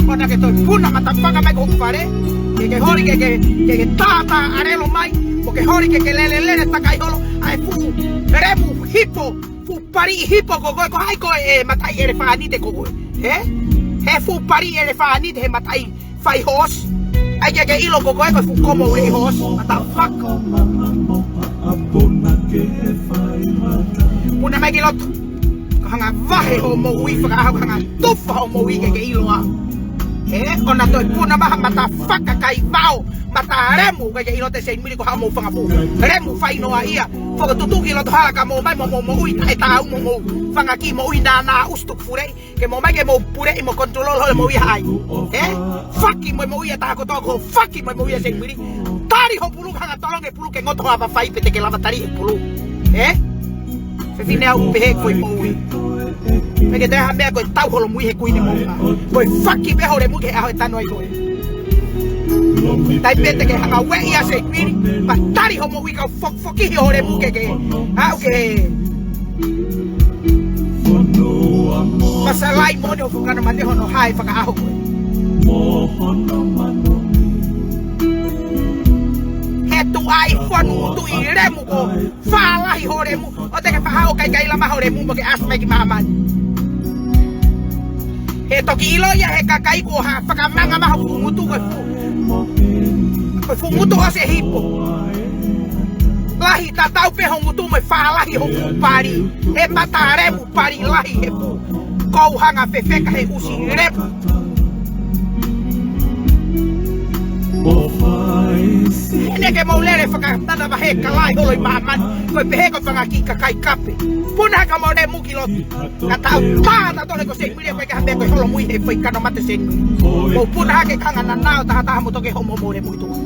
ona ke to puna mata fanga mai ko pare ke hori ke tata arelo mai mo ke hori ke lele ta kai holo ai fu remu hipo fu pari hipo ko ai ko e matai ere fani te ko he fu pari ele fa ni he matai fai hos ai ke ilo ko ko fu como we hos ata fuck una mai ke lot hanga vahe ho mo wi fa hanga tufa ho mo wi ke ilo a ona to puna ba mata fuck kai vao mata remu ke ilo te sei miri ko ha mo fa fu remu fai no a ia fo to tu ki lo hala ka mo mai mo wi tai ta mo fanga ki mo wi na ustuk furei ke mo mai ke mo pure I mo control ho mo wi hai fucking mo wi ta ko to ko fucking mo wi sei miri tari ho pulu hanga tolong ke pulu ke ngoto ha ba fai pete ke lava tari pulu se fine au pe ko mo wi me ke te ha me ko tau ho lo mu he kuini mo ko fucking be ho re mu ke ha ta no ai ko tai pete ke hanga we ia sei miri ba tari ho mo wi ka fuck ho re mu ke ha okay Masalai mo no fukana mate hono hai faka aho ko. He tu ai fonu tu I remu ko fala I horemu o te ke fa kai la ma horemu mo ke asma ki maman. He to ki ilo ya he kakai ko ha faka manga ma fu mutu ko fu mutu ase hipo. Lahi tatau pe ho mutu me fala hi ho pari. He mataremu pari lahi he pu. Kau hanga fefeka he usi repu Ene ke maulere whakatana wa he kalai holo I maman Koe pehe ko whangaki ka kai kape Puna ka maune muki lotu Ka tau tāna tole ko seng mire koe ka hamea koe holo mui he whai kano mate seng mire Mo puna hake kanga na nao taha taha mo toke homo mo re mui tua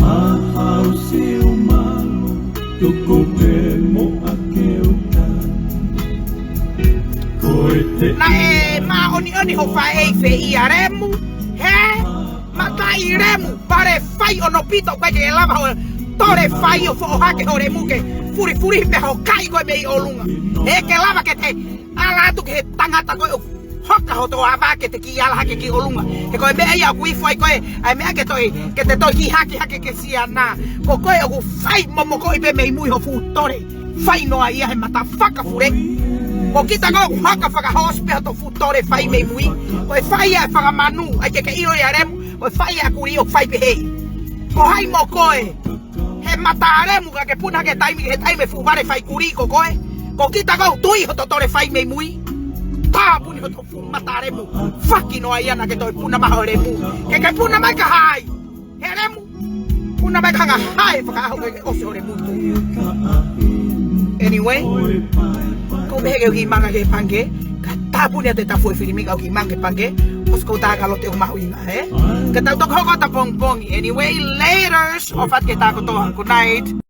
Mahau si umalo Tuko pe mo akeu Na ma oni ho fai fe I remu ma tai remu pare fai ono pito kwa ke lava ho tore fai o fo hake ho remu ke furi me ho kai ko me o lunga ke lava ke te ala tu ke tangata ko hoka ho to aba ke te ki ala hake ki o lunga ko me ia ku fai ko ai me ke te to ki hake ke sia na ko o fai momo ko be me mui ho fu tore fai no ia he mata faka fure Ko kita ko haka whaka hospital to futore fai me mui. Ko fai a whaka manu ai ke ilo ya remu. Ko fai a kuri o fai pehe. Ko hai mo koe. He mata remu ka ke puna ke taime fu vare fai kuri ko koe. Ko kita ko tui ho to tore fai me mui. Ta puni ho to fu mata remu. Faki no ai ana ke to puna ma ho remu. Ke puna mai ka hai. He remu. Puna mai ka hai whaka ho o se ho remu. Anyway. anyway. Kau behege ugi manga ke pange. Katabu ni ate tafu filimi kau ki manga pange. Os kau ta kalau te mau inga Kata tok hoko ta pong pong. Anyway, later. Ofat kita ko to. Good night.